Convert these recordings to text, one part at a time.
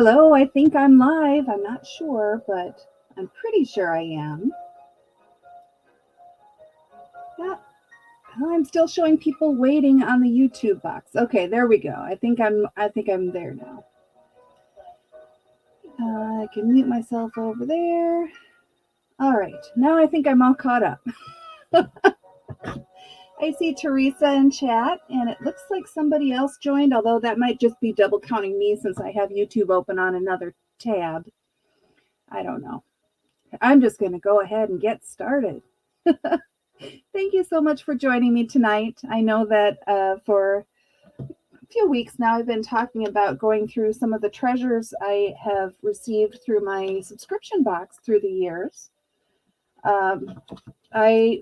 Hello, I think I'm live. I'm not sure, but I'm pretty sure I am. Yeah, I'm still showing people waiting on the YouTube box. Okay, there we go. I think I'm there now. I can mute myself over there. All right, now I think I'm all caught up. I see Teresa in chat, and it looks like somebody else joined, although that might just be double counting me since I have YouTube open on another tab. I don't know. I'm just going to go ahead and get started. Thank you so much for joining me tonight. I know that for a few weeks now, I've been talking about going through some of the treasures I have received through my subscription box through the years. I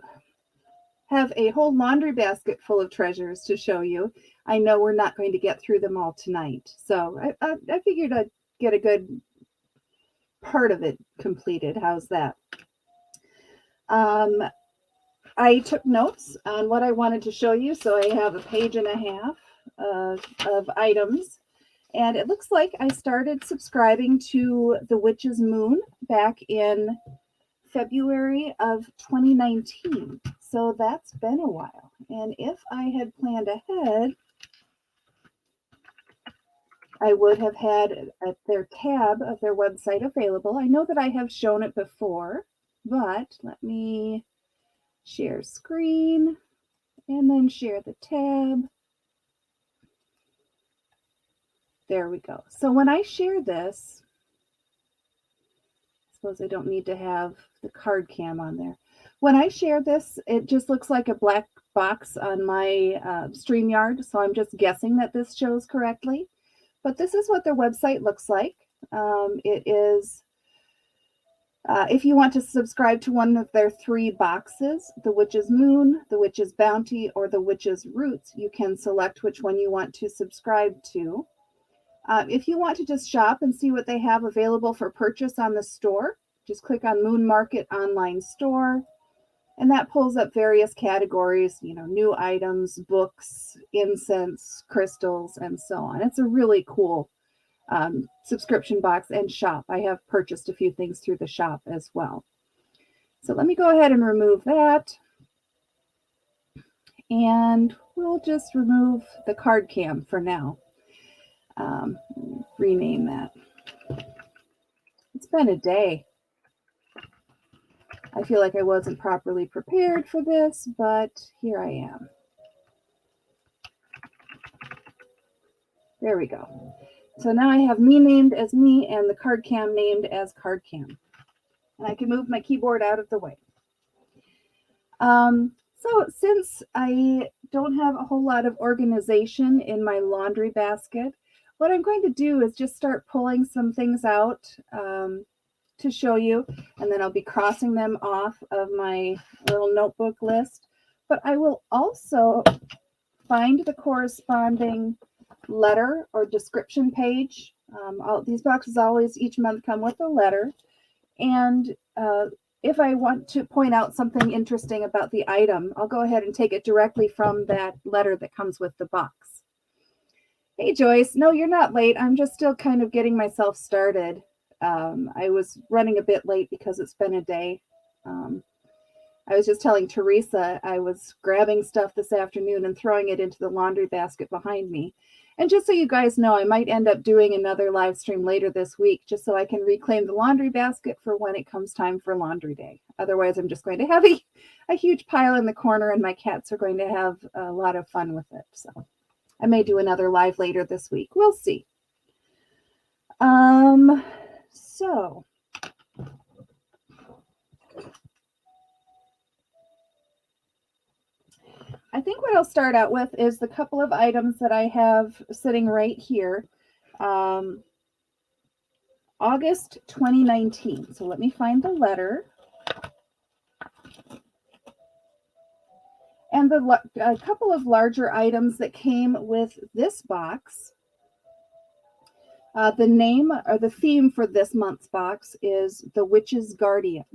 have a whole laundry basket full of treasures to show you. I know we're not going to get through them all tonight, so I figured I'd get a good part of it completed. How's that? I took notes on what I wanted to show you, so I have a page and a half of items. And it looks like I started subscribing to The Witch's Moon back in February of 2019. So that's been a while. And if I had planned ahead, I would have had their tab of their website available. I know that I have shown it before, but let me share screen and then share the tab. There we go. So when I share this, I suppose I don't need to have the card cam on there. When I share this, it just looks like a black box on my StreamYard. So I'm just guessing that this shows correctly. But this is what their website looks like. It is, if you want to subscribe to one of their 3 boxes, The Witch's Moon, The Witch's Bounty, or The Witch's Roots, you can select which one you want to subscribe to. If you want to just shop and see what they have available for purchase on the store, just click on Moon Market Online Store, and that pulls up various categories, new items, books, incense, crystals, and so on. It's a really cool subscription box and shop. I have purchased a few things through the shop as well. So let me go ahead and remove that. And we'll just remove the card cam for now. Rename that. It's been a day. I feel like I wasn't properly prepared for this, but here I am. There we go. So now I have me named as me and the card cam named as card cam. And I can move my keyboard out of the way. So since I don't have a whole lot of organization in my laundry basket, what I'm going to do is just start pulling some things out to show you, and then I'll be crossing them off of my little notebook list. But I will also find the corresponding letter or description page. These boxes always each month come with a letter, and if I want to point out something interesting about the item, I'll go ahead and take it directly from that letter that comes with the box. Hey, Joyce. No, you're not late. I'm just still kind of getting myself started. I was running a bit late because it's been a day. I was just telling Teresa I was grabbing stuff this afternoon and throwing it into the laundry basket behind me. And just so you guys know, I might end up doing another live stream later this week just so I can reclaim the laundry basket for when it comes time for laundry day. Otherwise, I'm just going to have a huge pile in the corner, and my cats are going to have a lot of fun with it. So I may do another live later this week. We'll see. So I think what I'll start out with is the couple of items that I have sitting right here. August 2019. So let me find the letter. And a couple of larger items that came with this box. The name or the theme for this month's box is The Witch's Guardian.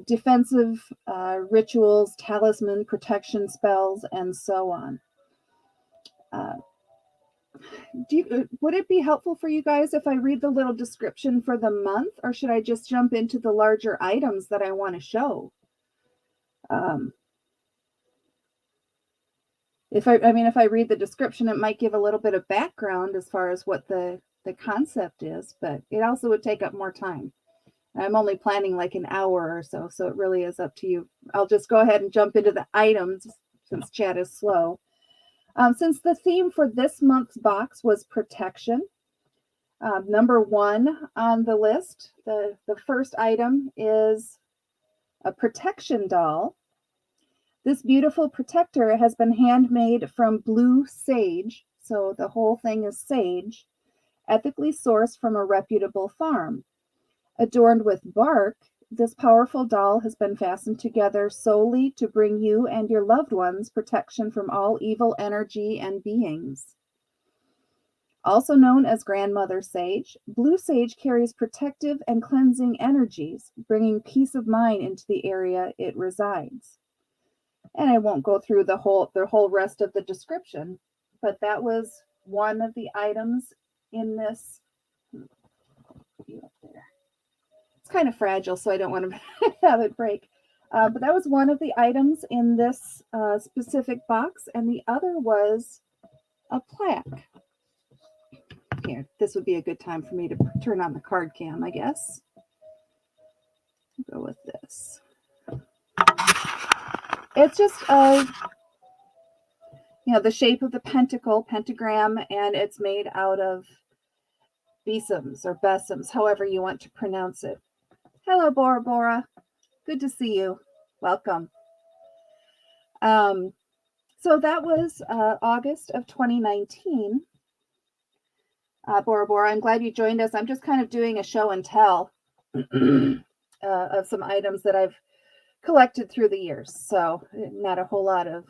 Defensive rituals, talisman, protection spells, and so on. would it be helpful for you guys if I read the little description for the month, or should I just jump into the larger items that I want to show? If I read the description, it might give a little bit of background as far as what the concept is, but it also would take up more time. I'm only planning like an hour or so, so it really is up to you. I'll just go ahead and jump into the items since chat is slow. Since the theme for this month's box was protection, number one on the list, the first item is a protection doll. This beautiful protector has been handmade from blue sage, so the whole thing is sage, ethically sourced from a reputable farm. Adorned with bark, this powerful doll has been fastened together solely to bring you and your loved ones protection from all evil energy and beings. Also known as Grandmother Sage, Blue Sage carries protective and cleansing energies, bringing peace of mind into the area it resides. And I won't go through the whole rest of the description, but that was one of the items in this. It's kind of fragile, so I don't want to have it break. But that was one of the items in this specific box, and the other was a plaque. Here, this would be a good time for me to turn on the card cam, I guess. I'll go with this. It's just the shape of the pentagram, and it's made out of besoms or besoms, however you want to pronounce it. Hello, Bora Bora. Good to see you. Welcome. So that was August of 2019. Bora Bora, I'm glad you joined us. I'm just kind of doing a show and tell of some items that I've collected through the years. So not a whole lot of,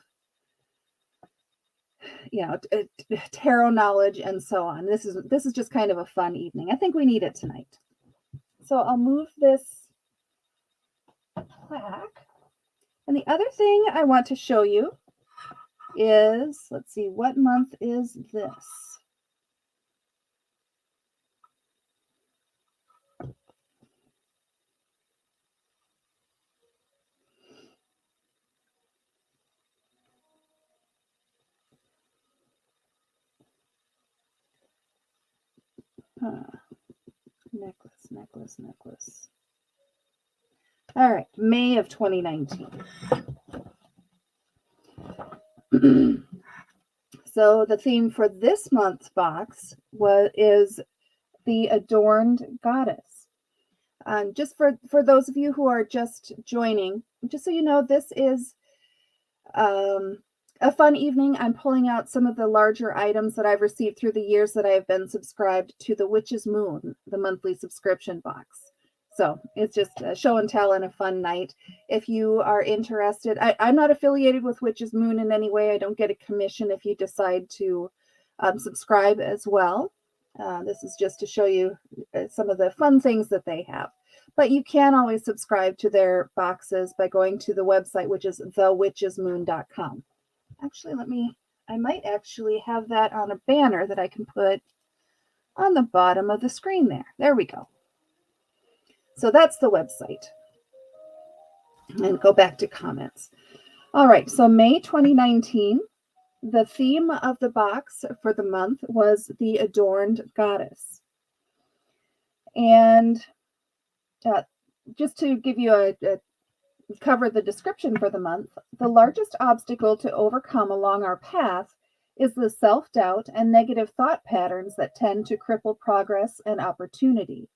tarot knowledge and so on. This is just kind of a fun evening. I think we need it tonight. So I'll move this plaque. And the other thing I want to show you is, let's see, what month is this? Necklace. All right, May of 2019. So the theme for this month's box is the adorned goddess. Just for those of you who are just joining, just so you know, this is a fun evening. I'm pulling out some of the larger items that I've received through the years that I have been subscribed to the Witch's Moon, the monthly subscription box. So it's just a show and tell and a fun night. If you are interested, I'm not affiliated with Witch's Moon in any way. I don't get a commission if you decide to subscribe as well. This is just to show you some of the fun things that they have. But you can always subscribe to their boxes by going to the website, which is thewitchesmoon.com. Actually, I might actually have that on a banner that I can put on the bottom of the screen there. There we go. So that's the website. And go back to comments. All right, so May 2019, the theme of the box for the month was the adorned goddess. And just to give you cover the description for the month, the largest obstacle to overcome along our path is the self-doubt and negative thought patterns that tend to cripple progress and opportunity.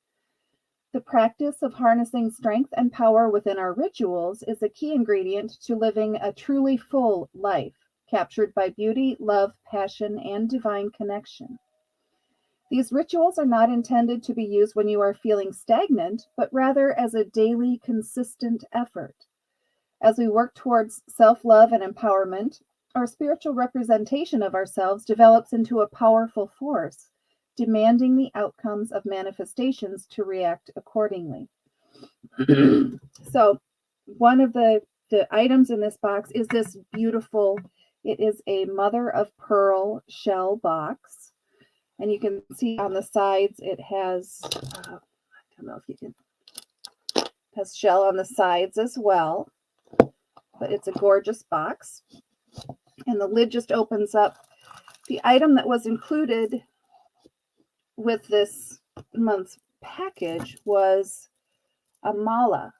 The practice of harnessing strength and power within our rituals is a key ingredient to living a truly full life, captured by beauty, love, passion, and divine connection. These rituals are not intended to be used when you are feeling stagnant, but rather as a daily, consistent effort. As we work towards self-love and empowerment, our spiritual representation of ourselves develops into a powerful force, demanding the outcomes of manifestations to react accordingly. So one of the items in this box is this beautiful, it is a mother of pearl shell box. And you can see on the sides it has, I don't know if you can, has shell on the sides as well. But it's a gorgeous box. And the lid just opens up. The item that was included with this month's package was a mala,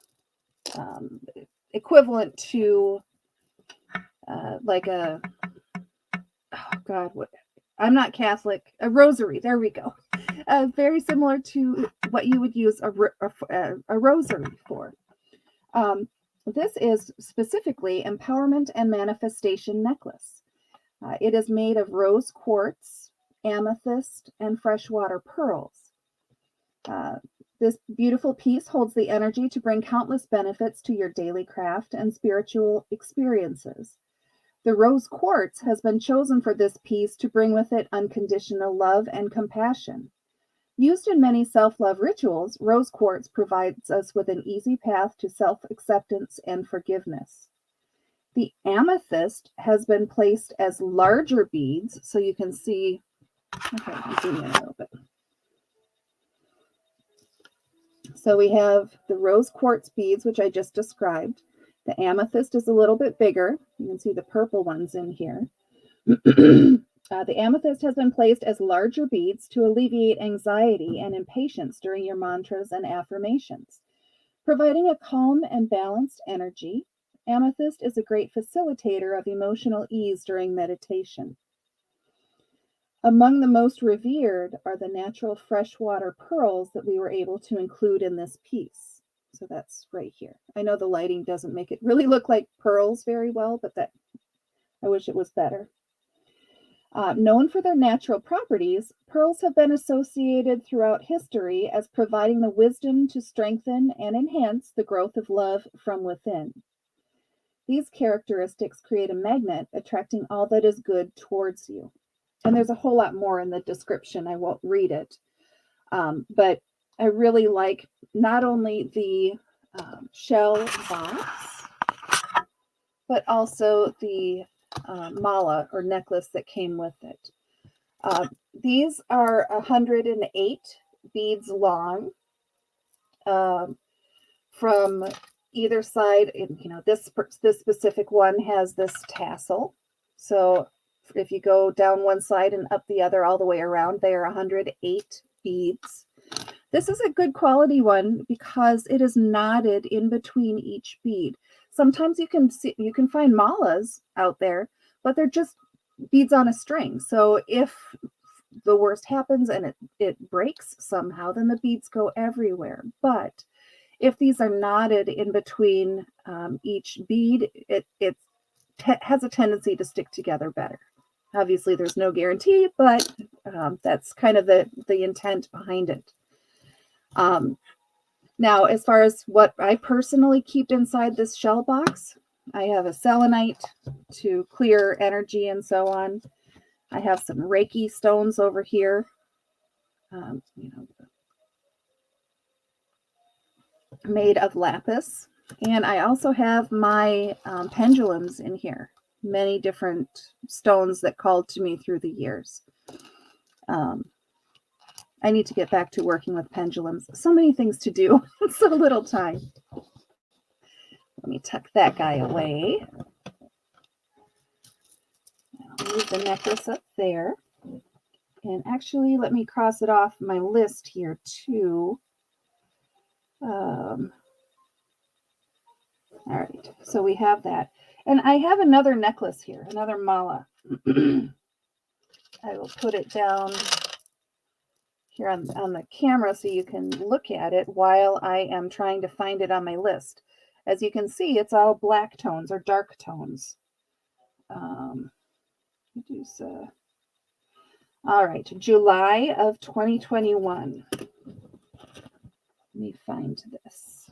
equivalent to like a, oh God, what? I'm not Catholic. A rosary. There we go. Very similar to what you would use a rosary for. This is specifically Empowerment and Manifestation Necklace. It is made of rose quartz, amethyst, and freshwater pearls. This beautiful piece holds the energy to bring countless benefits to your daily craft and spiritual experiences. The rose quartz has been chosen for this piece to bring with it unconditional love and compassion. Used in many self-love rituals, rose quartz provides us with an easy path to self-acceptance and forgiveness. The amethyst has been placed as larger beads, so you can see, okay, I'll zoom in a little bit. So we have the rose quartz beads, which I just described. The amethyst is a little bit bigger. You can see the purple ones in here. The amethyst has been placed as larger beads to alleviate anxiety and impatience during your mantras and affirmations. Providing a calm and balanced energy, amethyst is a great facilitator of emotional ease during meditation. Among the most revered are the natural freshwater pearls that we were able to include in this piece. So that's right here. I know the lighting doesn't make it really look like pearls very well, but that I wish it was better. Known for their natural properties, pearls have been associated throughout history as providing the wisdom to strengthen and enhance the growth of love from within. These characteristics create a magnet, attracting all that is good towards you. And there's a whole lot more in the description. I won't read it. But I really like not only the shell box, but also the mala or necklace that came with it. These are 108 beads long from either side. You know, this specific one has this tassel. So if you go down one side and up the other all the way around, they are 108 beads. This is a good quality one because it is knotted in between each bead. Sometimes you can find malas out there, but they're just beads on a string. So if the worst happens and it breaks somehow, then the beads go everywhere. But if these are knotted in between each bead, it has a tendency to stick together better. Obviously, there's no guarantee, but that's kind of the intent behind it. Now, as far as what I personally keep inside this shell box, I have a selenite to clear energy and so on. I have some Reiki stones over here. Made of lapis. And I also have my pendulums in here. Many different stones that called to me through the years. I need to get back to working with pendulums. So many things to do. So little time. Let me tuck that guy away. I'll move the necklace up there. And actually, let me cross it off my list here too. All right, so we have that. And I have another necklace here, another mala. I will put it down here on the camera so you can look at it while I am trying to find it on my list. As you can see, it's all black tones or dark tones. All right, July of 2021. Let me find this.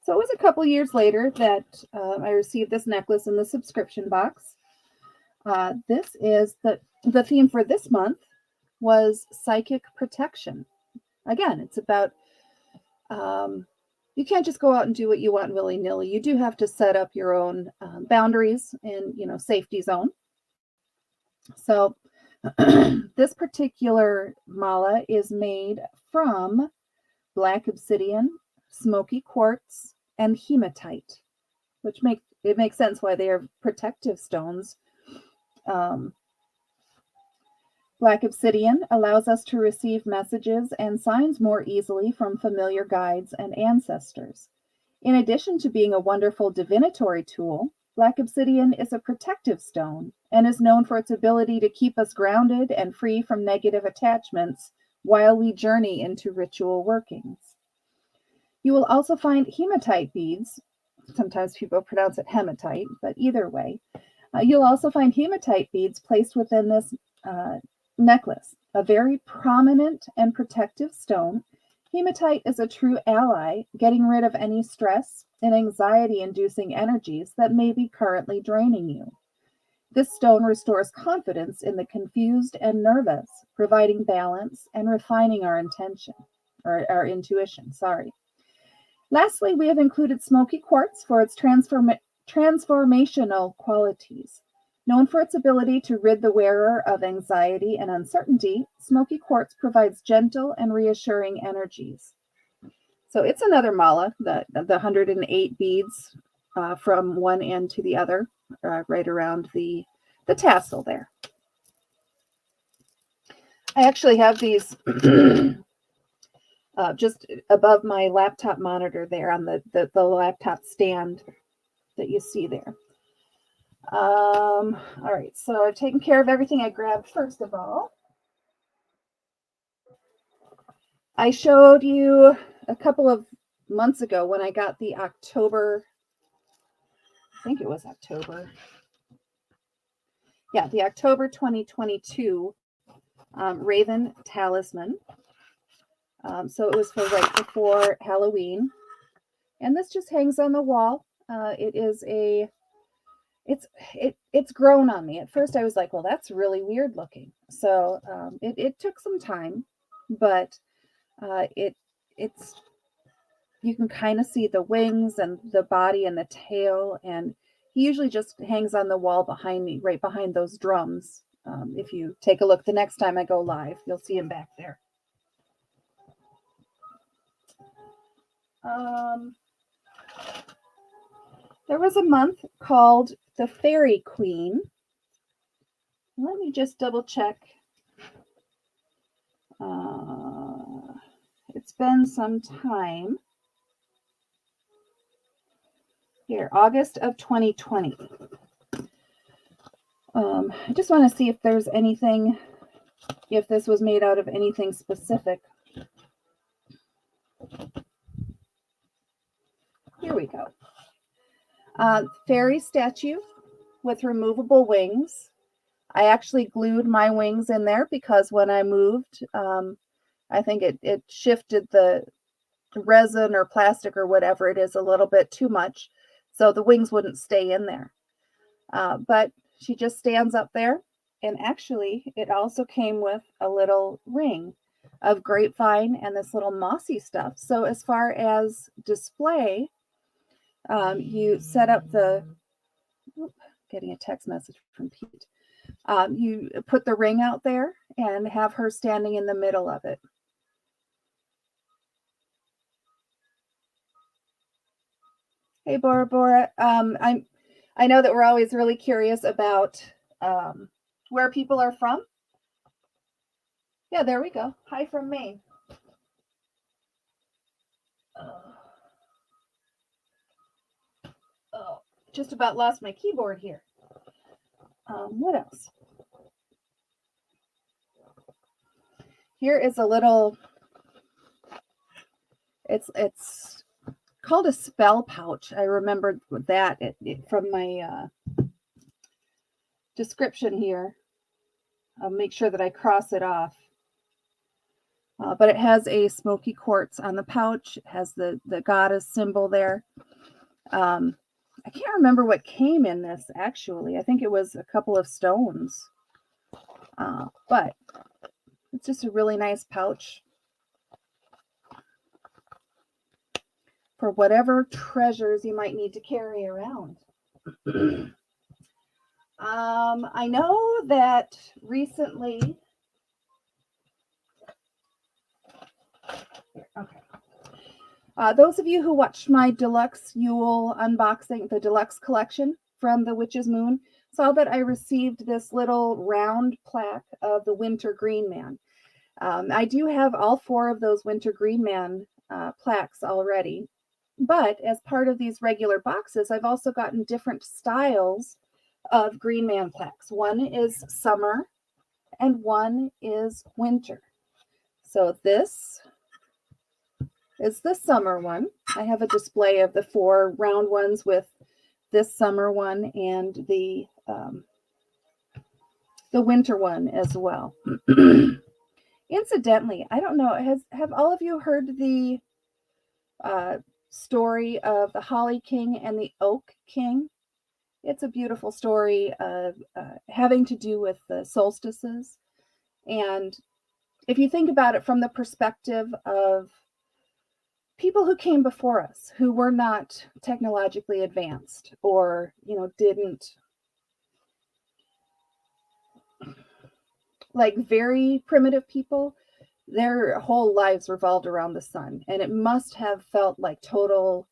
So it was a couple years later that I received this necklace in the subscription box. This is the theme for this month was psychic protection. Again, it's about you can't just go out and do what you want willy-nilly. You do have to set up your own boundaries and safety zone. So This particular mala is made from black obsidian, smoky quartz, and hematite, which makes sense why they are protective stones. Um, Black obsidian allows us to receive messages and signs more easily from familiar guides and ancestors. In addition to being a wonderful divinatory tool, black obsidian is a protective stone and is known for its ability to keep us grounded and free from negative attachments while we journey into ritual workings. You will also find hematite beads. Sometimes people pronounce it hematite, but either way. You'll also find hematite beads placed within this necklace, a very prominent and protective stone. Hematite is a true ally, getting rid of any stress and anxiety-inducing energies that may be currently draining you. This stone restores confidence in the confused and nervous, providing balance and refining our intention, or our intuition, sorry. Lastly, we have included smoky quartz for its transformational qualities. Known for its ability to rid the wearer of anxiety and uncertainty, smoky quartz provides gentle and reassuring energies. So it's another mala, the 108 beads from one end to the other, right around the tassel there. I actually have these just above my laptop monitor there on the laptop stand that you see there. All right, so I've taken care of everything I grabbed first of all. I showed you a couple of months ago when I got the October, I think it was October. Yeah, the October 2022 Raven Talisman. So it was for right before Halloween. And this just hangs on the wall. It's grown on me. At first I was like, well, that's really weird looking. So it took some time, but it's you can kind of see the wings and the body and the tail, and he usually just hangs on the wall behind me, right behind those drums. If you take a look the next time I go live, you'll see him back there. There was a month called the Fairy Queen. Let me just double check. It's been some time. Here, August of 2020. I just want to see if there's anything, if this was made out of anything specific. Here we go. Fairy statue with removable wings. I actually glued my wings in there because when I moved, I think it shifted the resin or plastic or whatever it is a little bit too much. So the wings wouldn't stay in there. But she just stands up there. And actually, it also came with a little ring of grapevine and this little mossy stuff. So as far as display, you set up the, getting a text message from Pete. You put the ring out there and have her standing in the middle of it. Hey, Bora Bora. I know that we're always really curious about where people are from. Yeah, there we go. Hi from Maine. Oh, just about lost my keyboard here. What else? Here is a little, it's called a spell pouch. I remember that from my description here. I'll make sure that I cross it off. But it has a smoky quartz on the pouch. It has the goddess symbol there. I can't remember what came in this, actually. I think it was a couple of stones. But it's just a really nice pouch for whatever treasures you might need to carry around. I know that recently. Okay. Those of you who watched my deluxe Yule unboxing, the deluxe collection from the Witch's Moon, saw that I received this little round plaque of the Winter Green Man. I do have all 4 of those Winter Green Man plaques already, but as part of these regular boxes, I've also gotten different styles of Green Man plaques. One is summer and one is winter. So this is the summer one. I have a display of the 4 round ones with this summer one and the winter one as well. Incidentally, I don't know, have all of you heard the story of the Holly King and the Oak King? It's a beautiful story of having to do with the solstices. And if you think about it from the perspective of people who came before us, who were not technologically advanced or, didn't, like very primitive people, their whole lives revolved around the sun. And it must have felt like total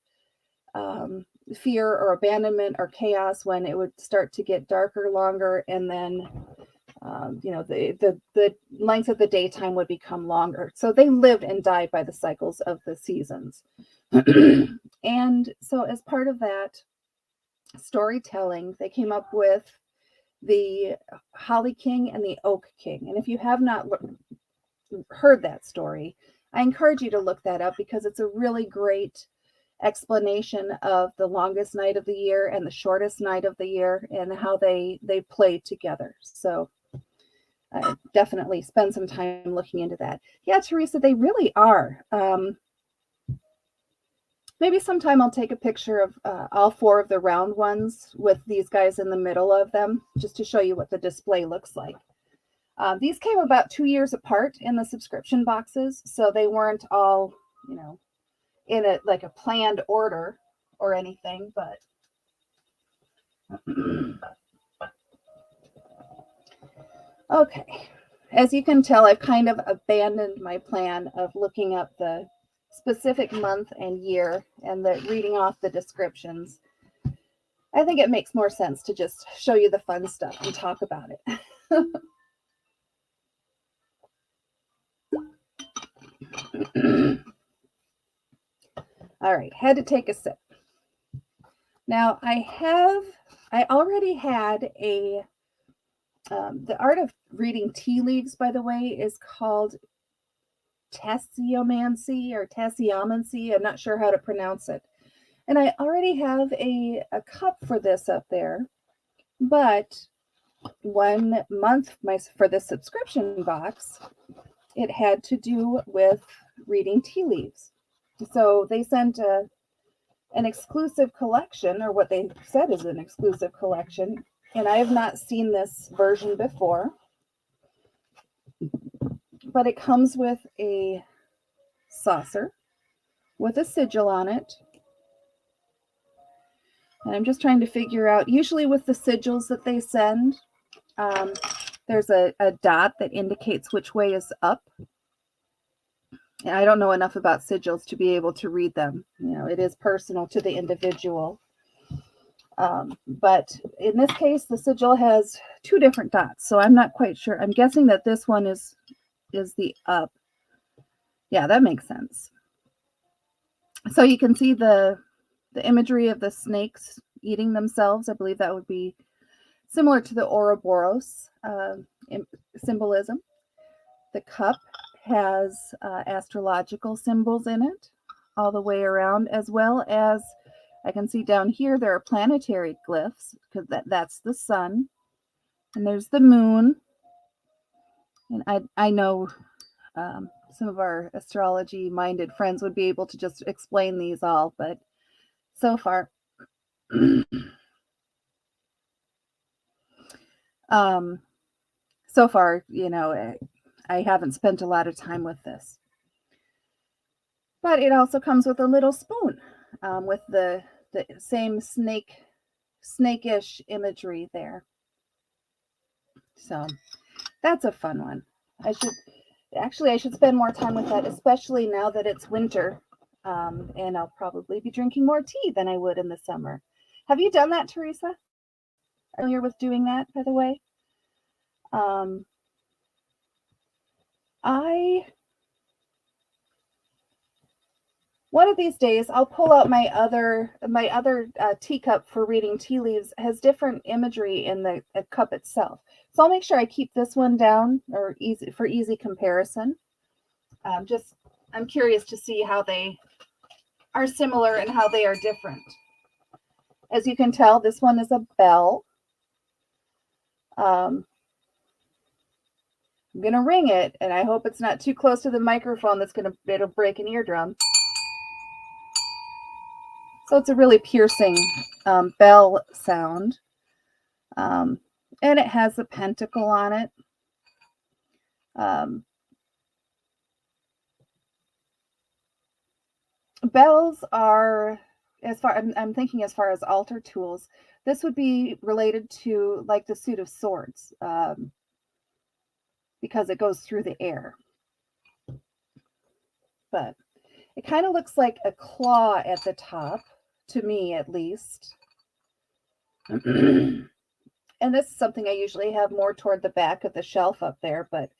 fear or abandonment or chaos when it would start to get darker longer, and then the length of the daytime would become longer. So they lived and died by the cycles of the seasons. And so as part of that storytelling, they came up with the Holly King and the Oak King. And if you have not heard that story, I encourage you to look that up, because it's a really great explanation of the longest night of the year and the shortest night of the year and how they play together. So definitely spend some time looking into that. Yeah, Teresa, they really are. Maybe sometime I'll take a picture of all 4 of the round ones with these guys in the middle of them, just to show you what the display looks like. These came about 2 years apart in the subscription boxes, so they weren't all, in a planned order or anything, but okay. As you can tell, I've kind of abandoned my plan of looking up the specific month and year and reading off the descriptions. I think it makes more sense to just show you the fun stuff and talk about it. All right, had to take a sip. Now I already had the art of reading tea leaves, by the way, is called tasseomancy or tasseomancy. I'm not sure how to pronounce it. And I already have a cup for this up there, but 1 month for the subscription box, it had to do with reading tea leaves. So they sent an exclusive collection, or what they said is an exclusive collection, and I have not seen this version before, but it comes with a saucer with a sigil on it. And I'm just trying to figure out, usually with the sigils that they send, there's a dot that indicates which way is up. And I don't know enough about sigils to be able to read them. It is personal to the individual. But in this case, the sigil has 2 different dots, so I'm not quite sure. I'm guessing that this one is the up. Yeah, that makes sense. So you can see the imagery of the snakes eating themselves. I believe that would be similar to the Ouroboros symbolism. The cup has astrological symbols in it all the way around, as well as I can see down here there are planetary glyphs, because that's the sun, and there's the moon. And I know some of our astrology-minded friends would be able to just explain these all, but so far, I haven't spent a lot of time with this. But it also comes with a little spoon with the same snakish imagery there. So that's a fun one. I should spend more time with that, especially now that it's winter. And I'll probably be drinking more tea than I would in the summer. Have you done that, Teresa? Are you familiar with doing that, by the way? One of these days I'll pull out my other teacup for reading tea leaves. It has different imagery in the cup itself, so I'll make sure I keep this one down or easy comparison. I'm curious to see how they are similar and how they are different. As you can tell, this one is a bell. I'm gonna ring it, and I hope it's not too close to the microphone. It'll break an eardrum. So it's a really piercing bell sound. And it has a pentacle on it. Bells are, I'm thinking as far as altar tools, this would be related to like the suit of swords, because it goes through the air. But it kind of looks like a claw at the top, to me at least. And this is something I usually have more toward the back of the shelf up there, but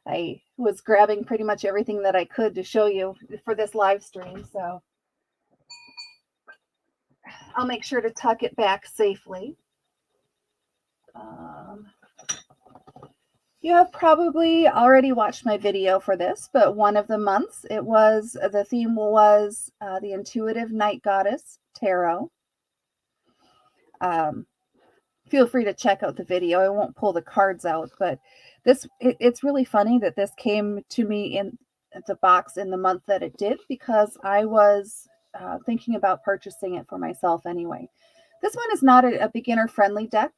I was grabbing pretty much everything that I could to show you for this live stream, so I'll make sure to tuck it back safely. You have probably already watched my video for this, but one of the months, the theme was the Intuitive Night Goddess Tarot. Feel free to check out the video. I won't pull the cards out, but it's really funny that this came to me in the box in the month that it did, because I was thinking about purchasing it for myself anyway. This one is not a beginner friendly deck,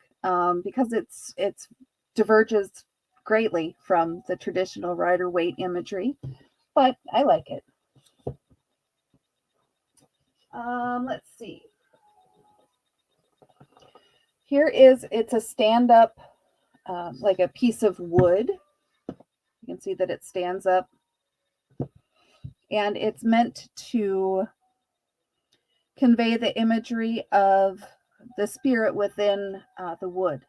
because it's diverges greatly from the traditional Rider-Waite imagery, but I like it. Let's see. It's a stand-up, like a piece of wood. You can see that it stands up, and it's meant to convey the imagery of the spirit within the wood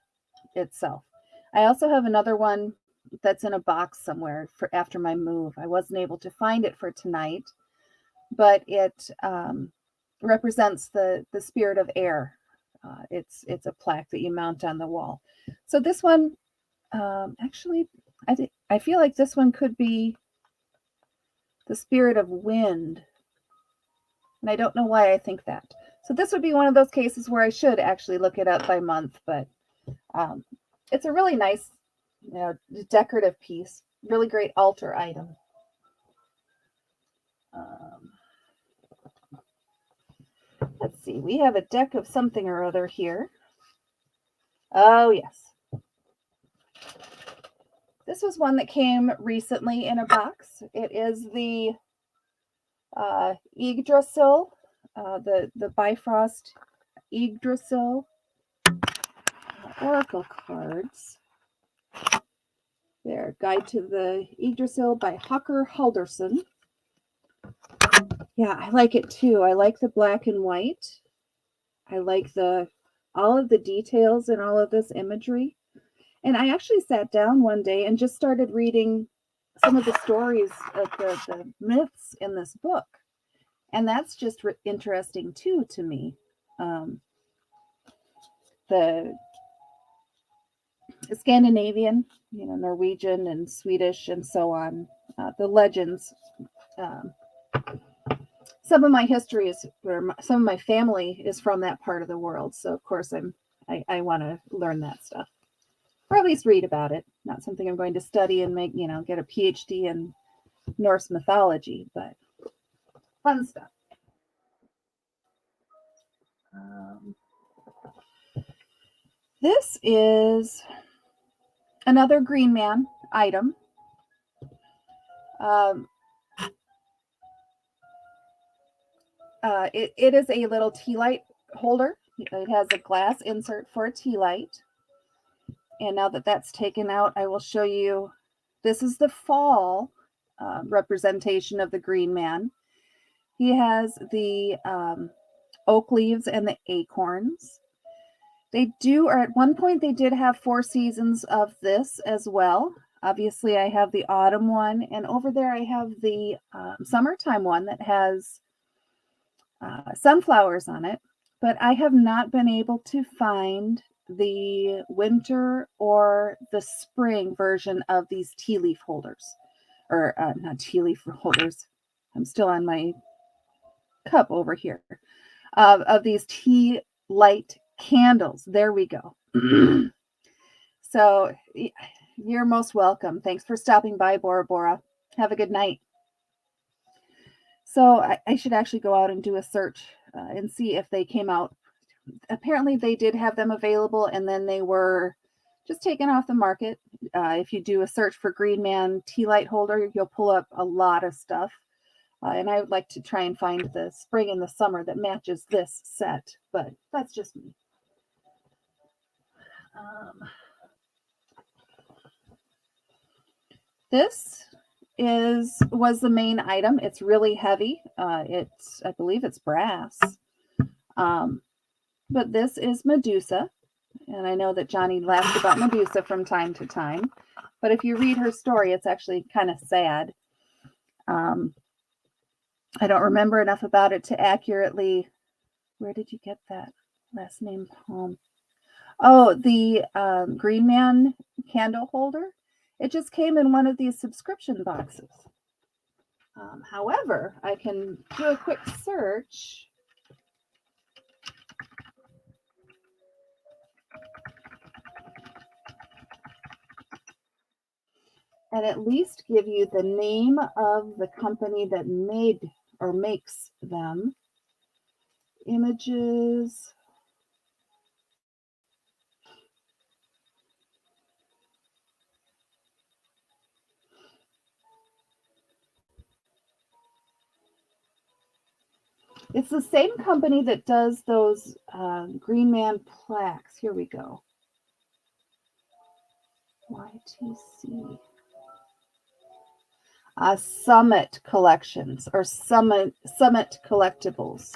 itself. I also have another one that's in a box somewhere for after my move. I wasn't able to find it for tonight, but it represents the spirit of air. It's a plaque that you mount on the wall. So this one, actually, I feel like this one could be the spirit of wind, and I don't know why I think that. So this would be one of those cases where I should actually look it up by month, but it's a really nice, decorative piece. Really great altar item. Let's see. We have a deck of something or other here. Oh, yes. This was one that came recently in a box. It is the Yggdrasil, the Bifrost Yggdrasil Oracle cards. There, Guide to the Yggdrasil by Hucker Halderson. Yeah, I like it too. I like the black and white. I like all of the details in all of this imagery. And I actually sat down one day and just started reading some of the stories of the myths in this book. And that's just interesting too to me. The Scandinavian, Norwegian and Swedish and so on, the legends. Some of my history is where some of my family is from that part of the world. So of course I want to learn that stuff, or at least read about it. Not something I'm going to study and get a PhD in Norse mythology, but fun stuff. This is another Green Man item. It is a little tea light holder. It has a glass insert for a tea light. And now that that's taken out, I will show you, this is the fall representation of the green man. He has the oak leaves and the acorns. They do, or at one point they did have 4 seasons of this as well. Obviously, I have the autumn one, and over there I have the summertime one that has sunflowers on it. But I have not been able to find the winter or the spring version of these tea leaf holders. Or not tea leaf holders. I'm still on my cup over here. Of these tea light candles. There we go. So you're most welcome. Thanks for stopping by, Bora Bora. Have a good night. So I should actually go out and do a search and see if they came out. Apparently they did have them available, and then they were just taken off the market. If you do a search for Green Man tea light holder, you'll pull up a lot of stuff. And I would like to try and find the spring and the summer that matches this set, but that's just me. This was the main item. It's really heavy. I believe it's brass. But this is Medusa. And I know that Johnny laughs about Medusa from time to time. But if you read her story, it's actually kind of sad. I don't remember enough about it to accurately. Where did you get that last name, Palm? Oh, the Green Man candle holder. It just came in one of these subscription boxes. However, I can do a quick search. And at least give you the name of the company that made or makes them. Images. It's the same company that does those Green Man plaques. Here we go. YTC. Summit Collections or Summit Collectibles.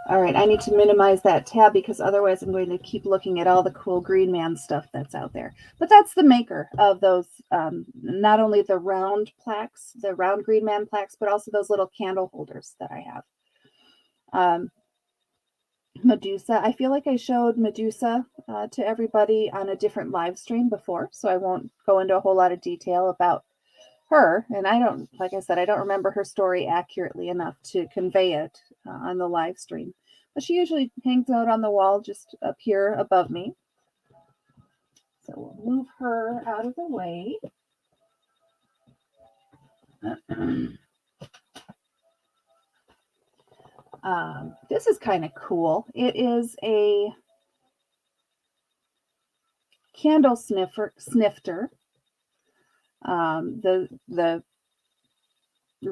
All right, I need to minimize that tab because otherwise I'm going to keep looking at all the cool Green Man stuff that's out there. But that's the maker of those, not only the round plaques, the round Green Man plaques, but also those little candle holders that I have. Medusa, I feel like I showed Medusa to everybody on a different live stream before, so I won't go into a whole lot of detail about her. And I don't, like I said, I don't remember her story accurately enough to convey it on the live stream. But she usually hangs out on the wall just up here above me. So we'll move her out of the way. This is kind of cool. It is a candle snifter. The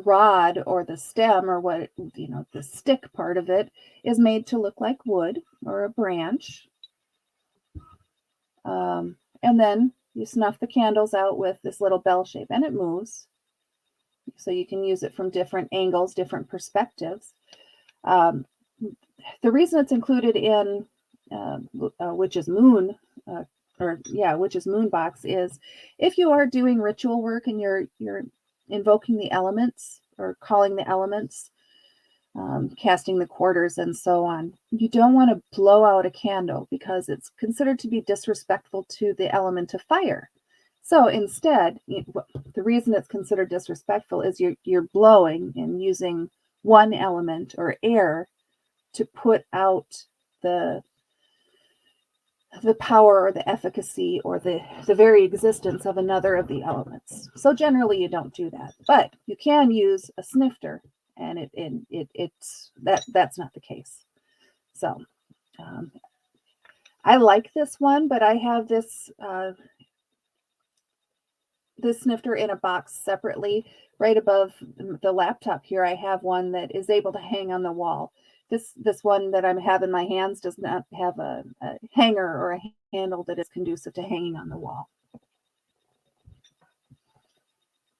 rod or the stem or what, the stick part of it is made to look like wood or a branch. And then you snuff the candles out with this little bell shape, and it moves. So you can use it from different angles, different perspectives. The reason it's included in Witch's Moon, Witch's Moon box is if you are doing ritual work and you're invoking the elements or calling the elements, casting the quarters and so on, you don't want to blow out a candle because it's considered to be disrespectful to the element of fire. So instead, the reason it's considered disrespectful is you're blowing and using one element or air to put out the power or the efficacy or the very existence of another of the elements. So generally you don't do that, but you can use a snifter, and that's not the case. So I like this one, but I have this this snifter in a box separately. Right above the laptop here, I have one that is able to hang on the wall. This one that I have in my hands does not have a hanger or a handle that is conducive to hanging on the wall.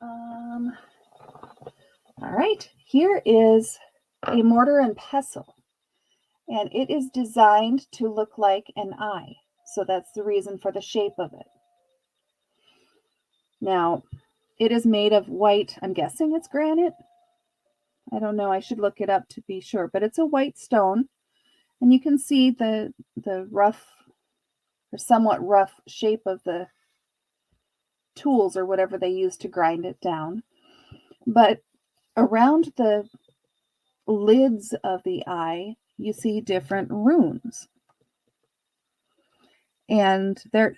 All right, here is a mortar and pestle, and it is designed to look like an eye. So that's the reason for the shape of it. Now, it is made of white, I'm guessing it's granite. I don't know, I should look it up to be sure, but it's a white stone, and you can see the rough or somewhat rough shape of the tools or whatever they use to grind it down. But around the lids of the eye, you see different runes. And they're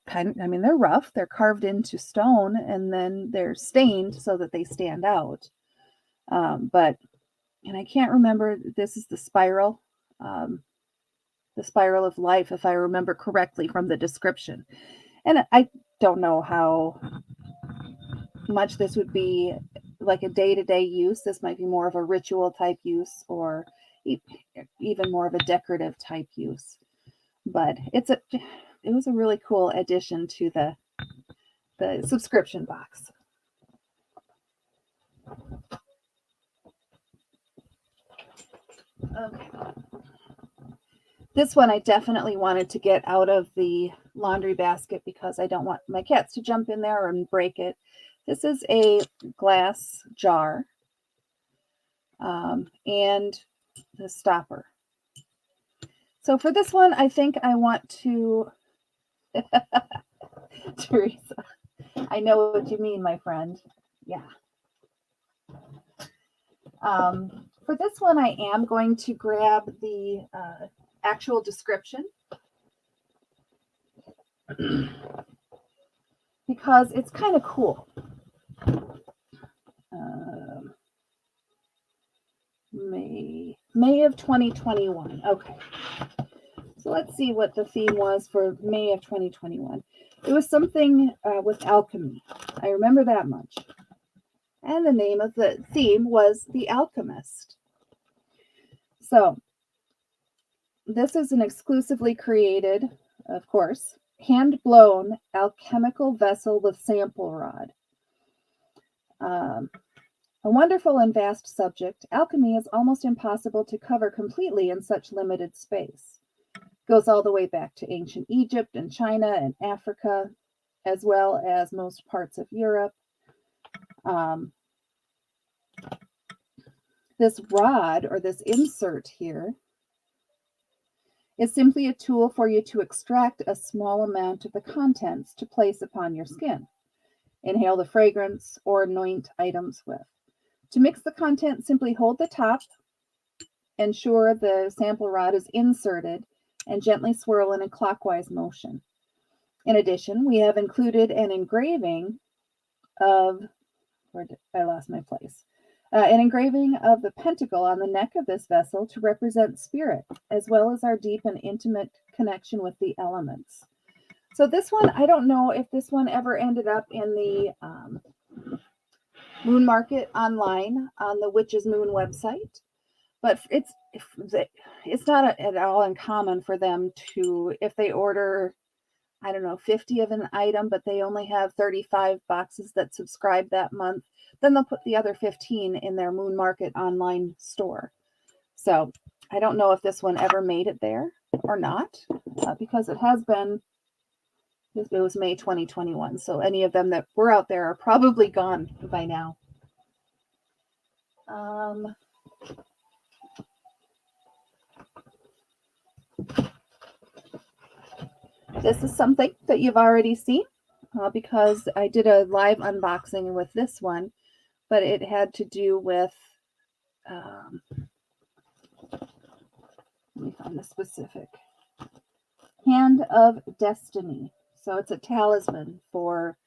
kind of, I mean, they're rough, they're carved into stone, and then they're stained so that they stand out. And I can't remember, this is the spiral of life, if I remember correctly from the description. And I don't know how much this would be like a day-to-day use. This might be more of a ritual type use, or even more of a decorative type use. But it was a really cool addition to the subscription box. Okay. This one I definitely wanted to get out of the laundry basket because I don't want my cats to jump in there and break it. This is a glass jar and the stopper. So for this one, I think I want to, Teresa, I know what you mean, my friend. Yeah. For this one, I am going to grab the actual description because it's kind of cool. May of 2021. Okay. So let's see what the theme was for May of 2021. It was something with alchemy. I remember that much. And the name of the theme was The Alchemist. So this is an exclusively created, of course, hand-blown alchemical vessel with sample rod. A wonderful and vast subject, alchemy is almost impossible to cover completely in such limited space. Goes all the way back to ancient Egypt and China and Africa, as well as most parts of Europe. This rod, or this insert here, is simply a tool for you to extract a small amount of the contents to place upon your skin, inhale the fragrance, or anoint items with. To mix the content, simply hold the top, ensure the sample rod is inserted, and gently swirl in a clockwise motion. In addition, we have included an engraving of, I lost my place, an engraving of the pentacle on the neck of this vessel to represent spirit, as well as our deep and intimate connection with the elements. So this one, I don't know if this one ever ended up in the Moon Market online on the Witch's Moon website, but it's not at all uncommon for them to, if they order, I don't know, 50 of an item, but they only have 35 boxes that subscribe that month, then they'll put the other 15 in their Moon Market online store. So I don't know if this one ever made it there or not, because it has been, it was May 2021. So any of them that were out there are probably gone by now. This is something that you've already seen because I did a live unboxing with this one, but it had to do with, let me find the specific, Hand of Destiny. So it's a talisman for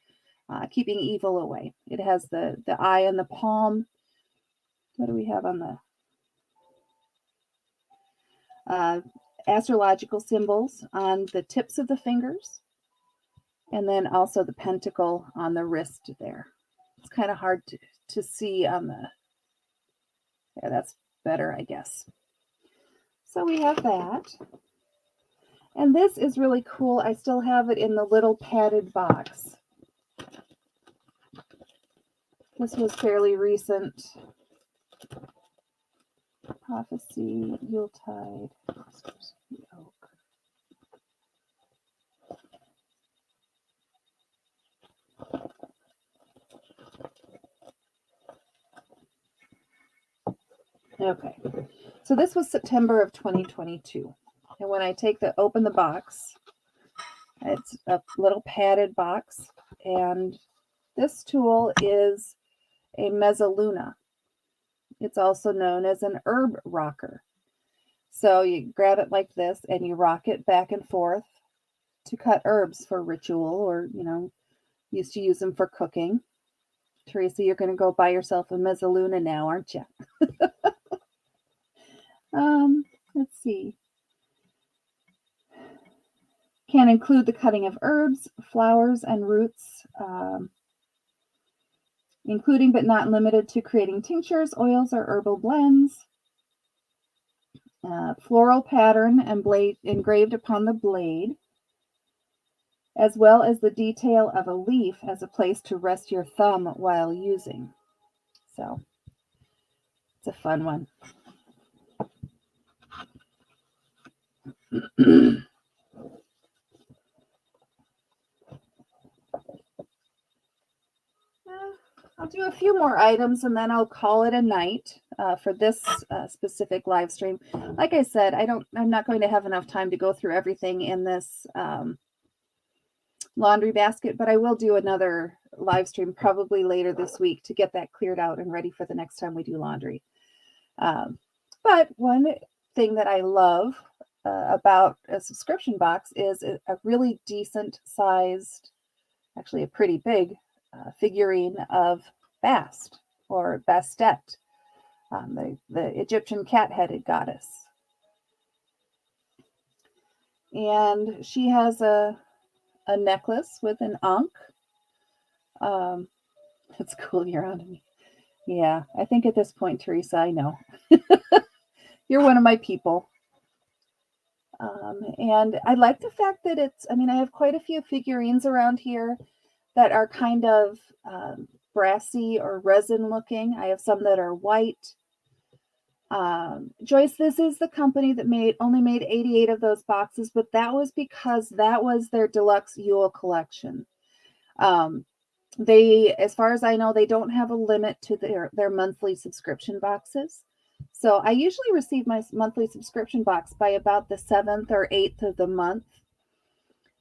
keeping evil away. It has the eye and the palm. What do we have on the astrological symbols on the tips of the fingers, And then also the pentacle on the wrist there. It's kind of hard to see on the, yeah, that's better, I guess. So we have that. And this is really cool. I still have it in the little padded box. This was fairly recent. Prophecy, Yuletide, the Oak. Okay, so this was September of 2022. And when I open the box, it's a little padded box. And this tool is a mezzaluna. It's also known as an herb rocker. So you grab it like this and you rock it back and forth to cut herbs for ritual, or, used to use them for cooking. Teresa, you're going to go buy yourself a mezzaluna now, aren't you? Let's see. Can include the cutting of herbs, flowers, and roots, including but not limited to creating tinctures, oils, or herbal blends. Floral pattern and blade engraved upon the blade, as well as the detail of a leaf as a place to rest your thumb while using. So it's a fun one. I'll do a few more items and then I'll call it a night for this specific live stream. Like I said, I'm not going to have enough time to go through everything in this laundry basket, but I will do another live stream probably later this week to get that cleared out and ready for the next time we do laundry. But one thing that I love about a subscription box is a really decent sized, actually a pretty big figurine of Bast or Bastet, the Egyptian cat-headed goddess. And she has a necklace with an ankh. That's cool. You're on to me. Yeah, I think at this point, Teresa, I know. You're one of my people. And I like the fact that I have quite a few figurines around here that are kind of brassy or resin looking. I have some that are white. Joyce, this is the company that only made 88 of those boxes, but that was because that was their deluxe Yule collection. As far as I know, they don't have a limit to their monthly subscription boxes. So I usually receive my monthly subscription box by about the 7th or 8th of the month.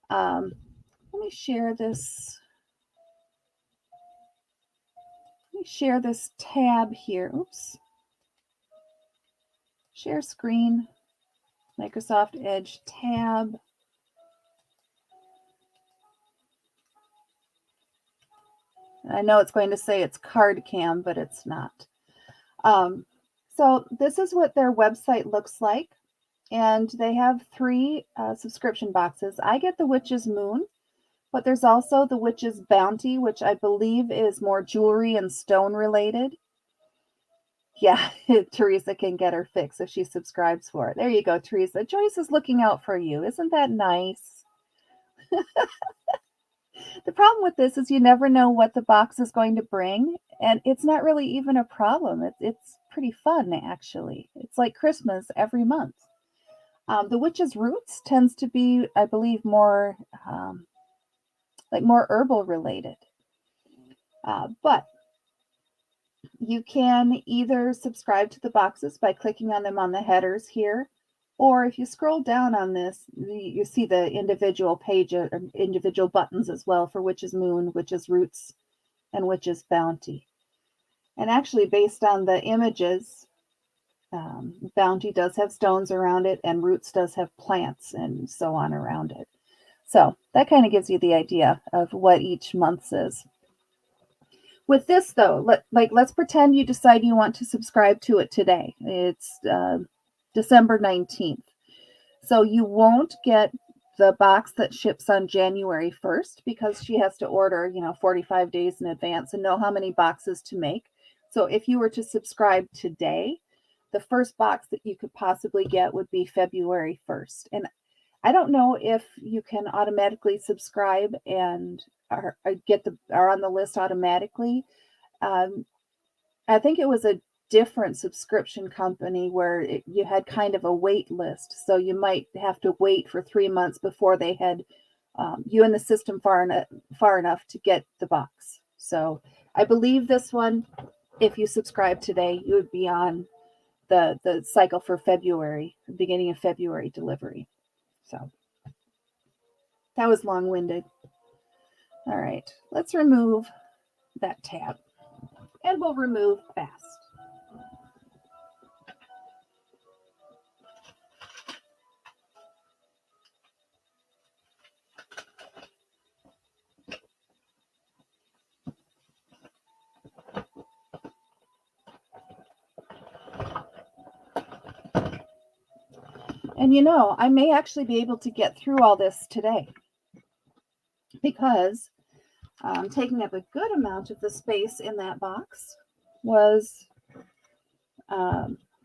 Let me share this. Let me share this tab here. Oops. Share screen, Microsoft Edge tab. I know it's going to say it's card cam, but it's not. So this is what their website looks like. And they have 3 subscription boxes. I get the Witch's Moon, but there's also the Witch's Bounty, which I believe is more jewelry and stone related. Yeah, Teresa can get her fix if she subscribes for it. There you go, Teresa. Joyce is looking out for you. Isn't that nice? The problem with this is you never know what the box is going to bring, and it's not really even a problem. It's pretty fun, actually. It's like Christmas every month. The Witch's Roots tends to be, I believe, more more herbal related. But you can either subscribe to the boxes by clicking on them on the headers here, or if you scroll down on this, you see the individual page or individual buttons as well for Witch's Moon, Witch's Roots, and Witch's Bounty. And actually, based on the images, Bounty does have stones around it, and Roots does have plants and so on around it. So that kind of gives you the idea of what each month is. With this, though, let's pretend you decide you want to subscribe to it today. It's December 19th. So you won't get the box that ships on January 1st because she has to order, 45 days in advance and know how many boxes to make. So if you were to subscribe today, the first box that you could possibly get would be February 1st. And I don't know if you can automatically subscribe and are on the list automatically. I think it was a different subscription company where you had kind of a wait list. So you might have to wait for 3 months before they had you in the system far enough to get the box. So I believe this one, if you subscribe today, you would be on the cycle for February, beginning of February delivery. So that was long-winded. All right, let's remove that tab. And we'll remove fast. And I may actually be able to get through all this today because taking up a good amount of the space in that box was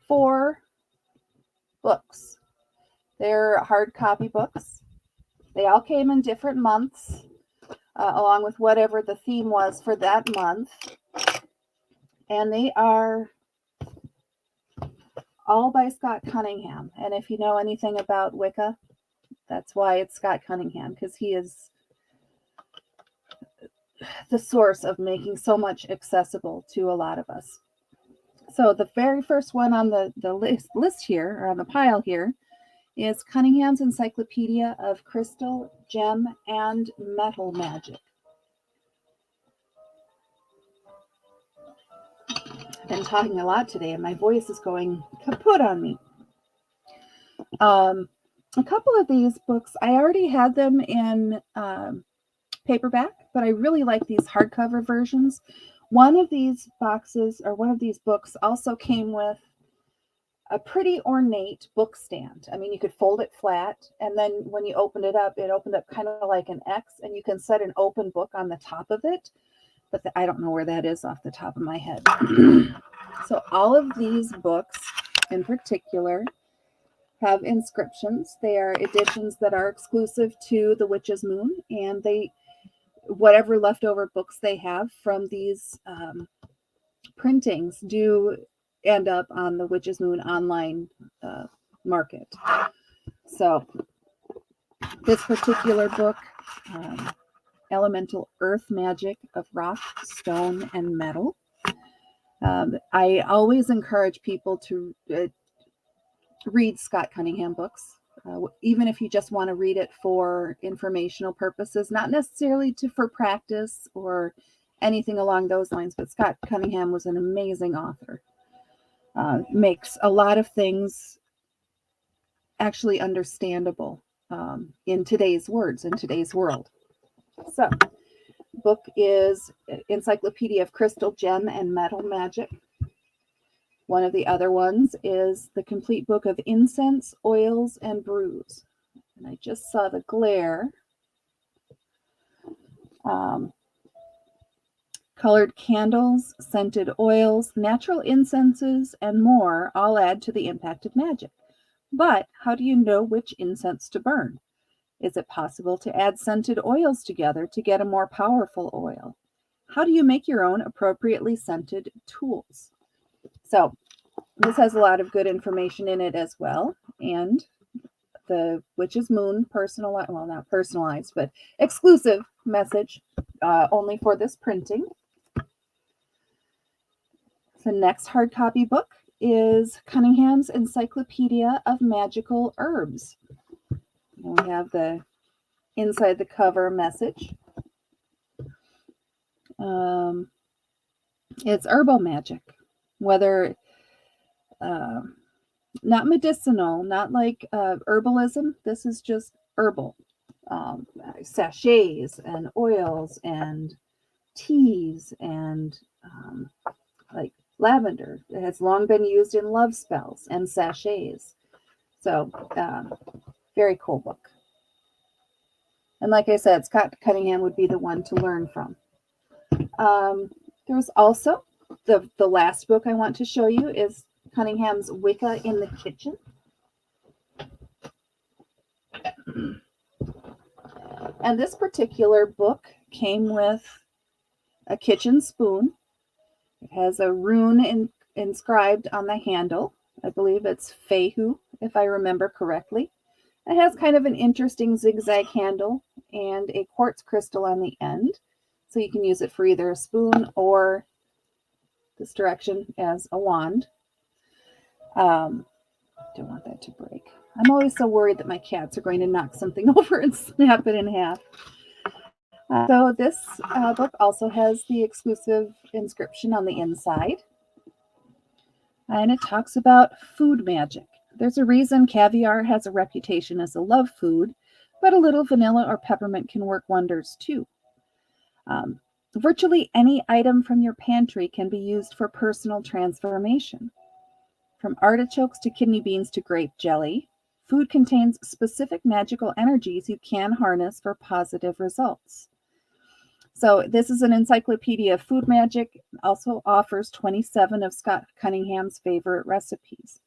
4 books. They're hard copy books. They all came in different months, along with whatever the theme was for that month. And they are all by Scott Cunningham. And if you know anything about Wicca, that's why it's Scott Cunningham, because he is the source of making so much accessible to a lot of us. So the very first one on the list here, or on the pile here, is Cunningham's Encyclopedia of Crystal, Gem, and Metal Magic. I've been talking a lot today and my voice is going kaput on me. A couple of these books, I already had them in paperback, but I really like these hardcover versions. One of these boxes, or one of these books, also came with a pretty ornate book stand. I mean, you could fold it flat, and then when you opened it opened up kind of like an X, and you can set an open book on the top of it. But I don't know where that is off the top of my head. So all of these books in particular have inscriptions. They are editions that are exclusive to the Witch's Moon, and whatever leftover books they have from these printings do end up on the Witch's Moon online market. So this particular book, Elemental Earth Magic of Rock, Stone, and Metal. I always encourage people to read Scott Cunningham books, even if you just want to read it for informational purposes, not necessarily for practice or anything along those lines, but Scott Cunningham was an amazing author. Makes a lot of things actually understandable in today's words, in today's world. So, book is Encyclopedia of Crystal, Gem, and Metal Magic. One of the other ones is the complete book of incense, oils, and brews. And I just saw the glare. Colored candles, scented oils, natural incenses, and more all add to the impact of magic. But how do you know which incense to burn? Is it possible to add scented oils together to get a more powerful oil? How do you make your own appropriately scented tools? So this has a lot of good information in it as well. And the Witch's Moon personalized, well, not personalized, but exclusive message only for this printing. The next hard copy book is Cunningham's Encyclopedia of Magical Herbs. And we have the inside the cover message. It's herbal magic, whether not medicinal, not like herbalism. This is just herbal. Sachets and oils and teas and like lavender. It has long been used in love spells and sachets. So very cool book. And like I said, Scott Cunningham would be the one to learn from. There's also the last book I want to show you is Cunningham's Wicca in the Kitchen. And this particular book came with a kitchen spoon. It has a rune inscribed on the handle. I believe it's Fehu, if I remember correctly. It has kind of an interesting zigzag handle and a quartz crystal on the end. So you can use it for either a spoon or this direction as a wand. Don't want that to break. I'm always so worried that my cats are going to knock something over and snap it in half. So this book also has the exclusive inscription on the inside. And it talks about food magic. There's a reason caviar has a reputation as a love food, but a little vanilla or peppermint can work wonders too. Virtually any item from your pantry can be used for personal transformation. From artichokes to kidney beans to grape jelly, food contains specific magical energies you can harness for positive results. So this is an encyclopedia of food magic. It also offers 27 of Scott Cunningham's favorite recipes.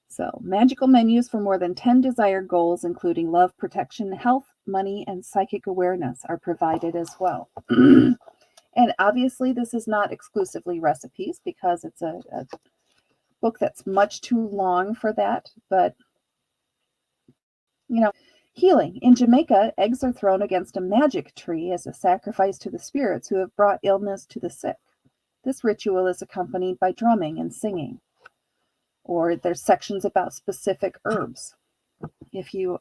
So magical menus for more than 10 desired goals, including love, protection, health, money, and psychic awareness are provided as well. And obviously this is not exclusively recipes because it's a book that's much too long for that. But, you know, healing. In Jamaica, eggs are thrown against a magic tree as a sacrifice to the spirits who have brought illness to the sick. This ritual is accompanied by drumming and singing. Or there's sections about specific herbs. If you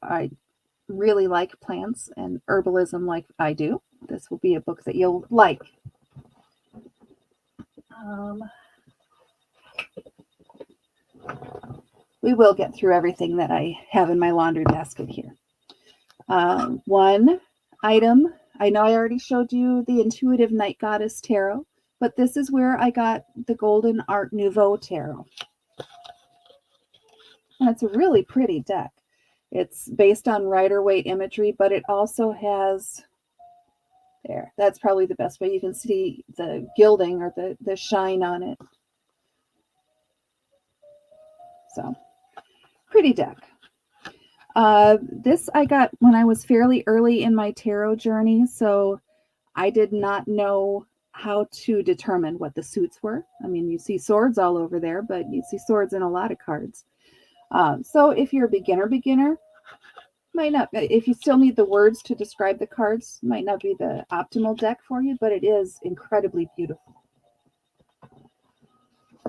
really like plants and herbalism like I do, this will be a book that you'll like. We will get through everything that I have in my laundry basket here. One item, I know I already showed you the Intuitive Night Goddess Tarot, but this is where I got the Golden Art Nouveau Tarot. And it's a really pretty deck. It's based on Rider-Waite imagery, but it also has, there, that's probably the best way you can see the gilding or the shine on it. So, pretty deck. This I got when I was fairly early in my tarot journey, so I did not know how to determine what the suits were. I mean, you see swords all over there, but you see swords in a lot of cards. So if you're a beginner, might not, if you still need the words to describe the cards, might not be the optimal deck for you, but it is incredibly beautiful.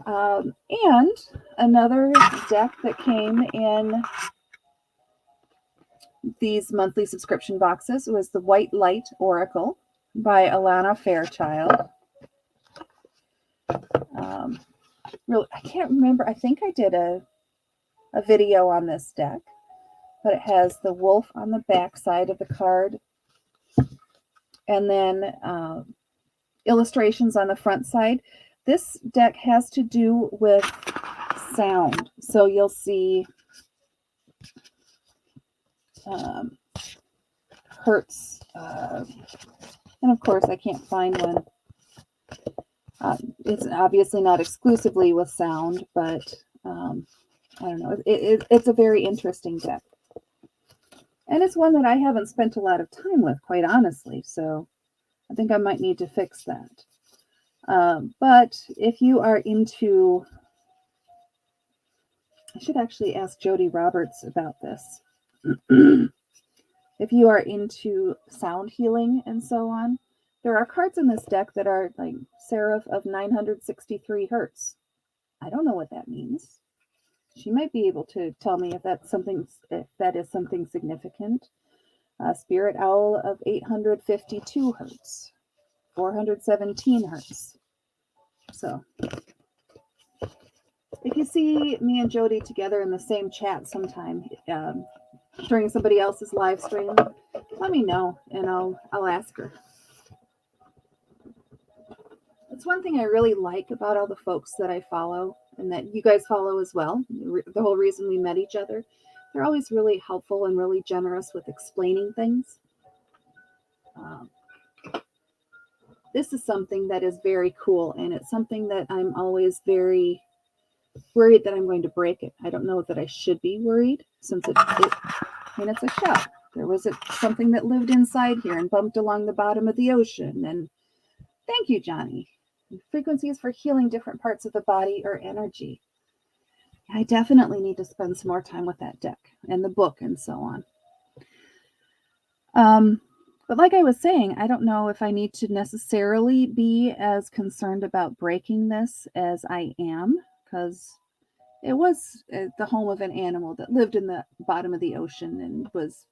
And another deck that came in these monthly subscription boxes was the White Light Oracle by Alana Fairchild. Really, I can't remember. I think I did a video on this deck, but it has the wolf on the back side of the card, and then illustrations on the front side. This deck has to do with sound, so you'll see hertz, and of course I can't find one. It's obviously not exclusively with sound, but I don't know. It's a very interesting deck. And it's one that I haven't spent a lot of time with, quite honestly. So I think I might need to fix that. But if you are into, I should actually ask Jody Roberts about this. If you are into sound healing and so on, there are cards in this deck that are like Seraph of 963 hertz. I don't know what that means. She might be able to tell me if that is something significant. Spirit Owl of 852 hertz, 417 hertz. So if you see me and Jody together in the same chat sometime during somebody else's live stream, let me know and I'll ask her. It's one thing I really like about all the folks that I follow and that you guys follow as well. The whole reason we met each other, they're always really helpful and really generous with explaining things. Um, this is something that is very cool, and it's something that I'm always very worried that I'm going to break it. I don't know that I should be worried since it's a shell. There was something that lived inside here and bumped along the bottom of the ocean. And thank you, Johnny. Frequencies for healing different parts of the body or energy. I definitely need to spend some more time with that deck and the book and so on. But like I was saying, I don't know if I need to necessarily be as concerned about breaking this as I am, because it was the home of an animal that lived in the bottom of the ocean and was,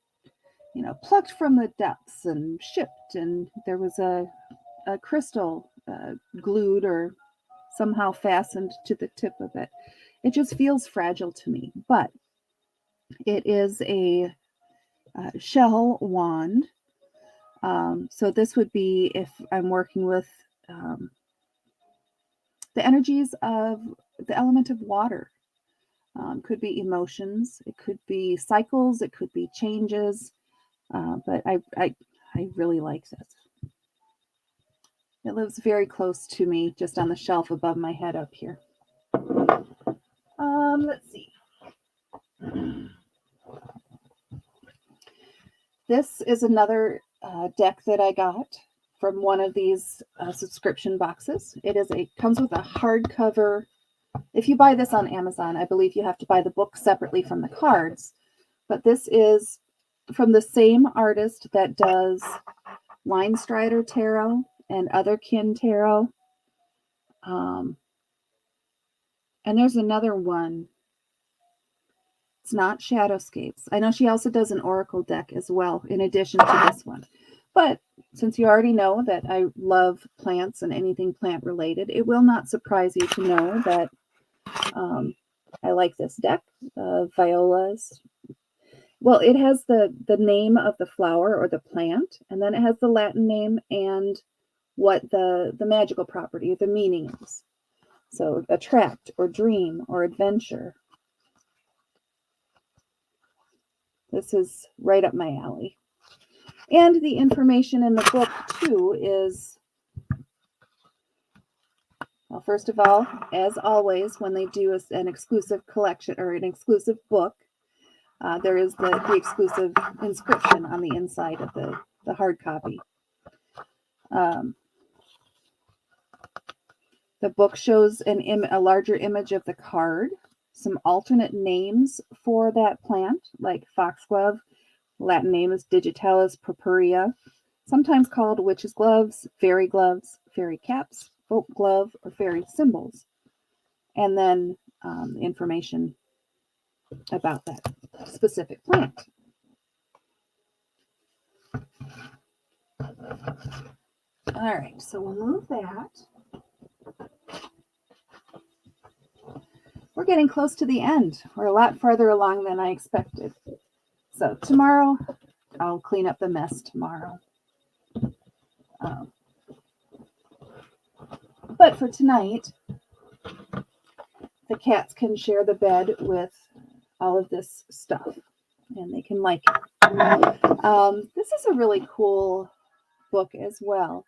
plucked from the depths and shipped. And there was a crystal glued or somehow fastened to the tip of it. It just feels fragile to me, but it is a shell wand. So this would be if I'm working with the energies of the element of water. Could be emotions, it could be cycles, it could be changes, but I really like this. It lives very close to me, just on the shelf above my head up here. Let's see. This is another deck that I got from one of these subscription boxes. Comes with a hardcover. If you buy this on Amazon, I believe you have to buy the book separately from the cards. But this is from the same artist that does Line Strider Tarot and Other Kin Tarot. And there's another one. It's not Shadowscapes. I know she also does an Oracle deck as well, in addition to this one. But since you already know that I love plants and anything plant related, it will not surprise you to know that I like this deck of violas. Well, it has the name of the flower or the plant, and then it has the Latin name and what the magical property or the meaning is. So attract or dream or adventure. This is right up my alley. And the information in the book, too, is, well, first of all, as always, when they do an exclusive collection or an exclusive book, there is the exclusive inscription on the inside of the hard copy. The book shows a larger image of the card, some alternate names for that plant, like foxglove. Latin name is Digitalis purpurea, sometimes called witch's gloves, fairy caps, folk glove, or fairy symbols. And then information about that specific plant. All right, so we'll move that. We're getting close to the end. We're a lot farther along than I expected. So tomorrow, I'll clean up the mess tomorrow. But for tonight, the cats can share the bed with all of this stuff, and they can like it. This is a really cool book as well.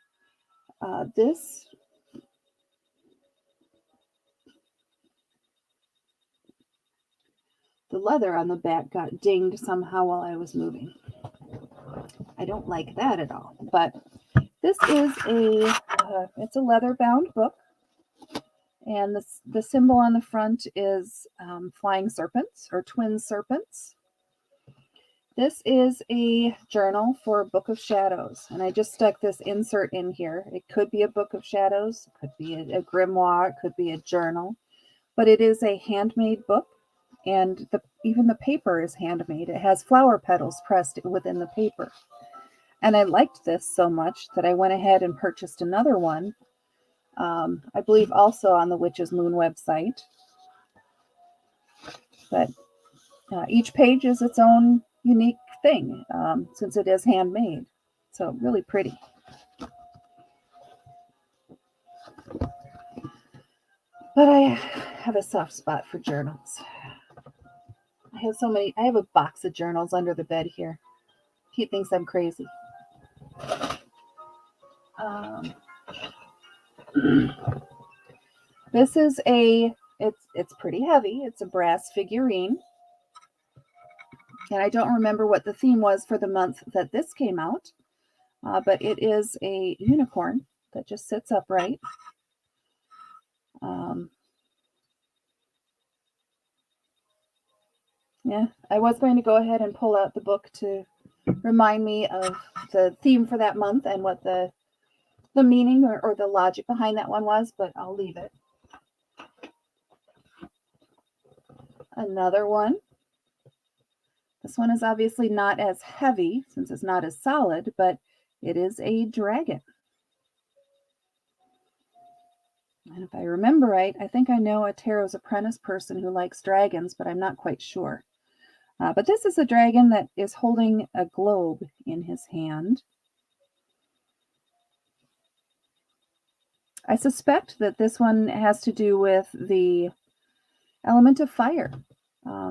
The leather on the back got dinged somehow while I was moving. I don't like that at all. But this is it's a leather-bound book, and the symbol on the front is flying serpents or twin serpents. This is a journal for Book of Shadows, and I just stuck this insert in here. It could be a Book of Shadows, it could be a grimoire, it could be a journal, but it is a handmade book, and even the paper is handmade. It has flower petals pressed within the paper. And I liked this so much that I went ahead and purchased another one, I believe also on the Witch's Moon website. But each page is its own unique thing, since it is handmade. So really pretty. But I have a soft spot for journals. I have a box of journals under the bed here. He thinks I'm crazy. This is it's pretty heavy. It's a brass figurine. And I don't remember what the theme was for the month that this came out, but it is a unicorn that just sits upright. Yeah, I was going to go ahead and pull out the book to remind me of the theme for that month and what the meaning or the logic behind that one was, but I'll leave it. Another one. This one is obviously not as heavy since it's not as solid, but it is a dragon. And if I remember right, I think I know a Tarot's Apprentice person who likes dragons, but I'm not quite sure. But this is a dragon that is holding a globe in his hand. I suspect that this one has to do with the element of fire,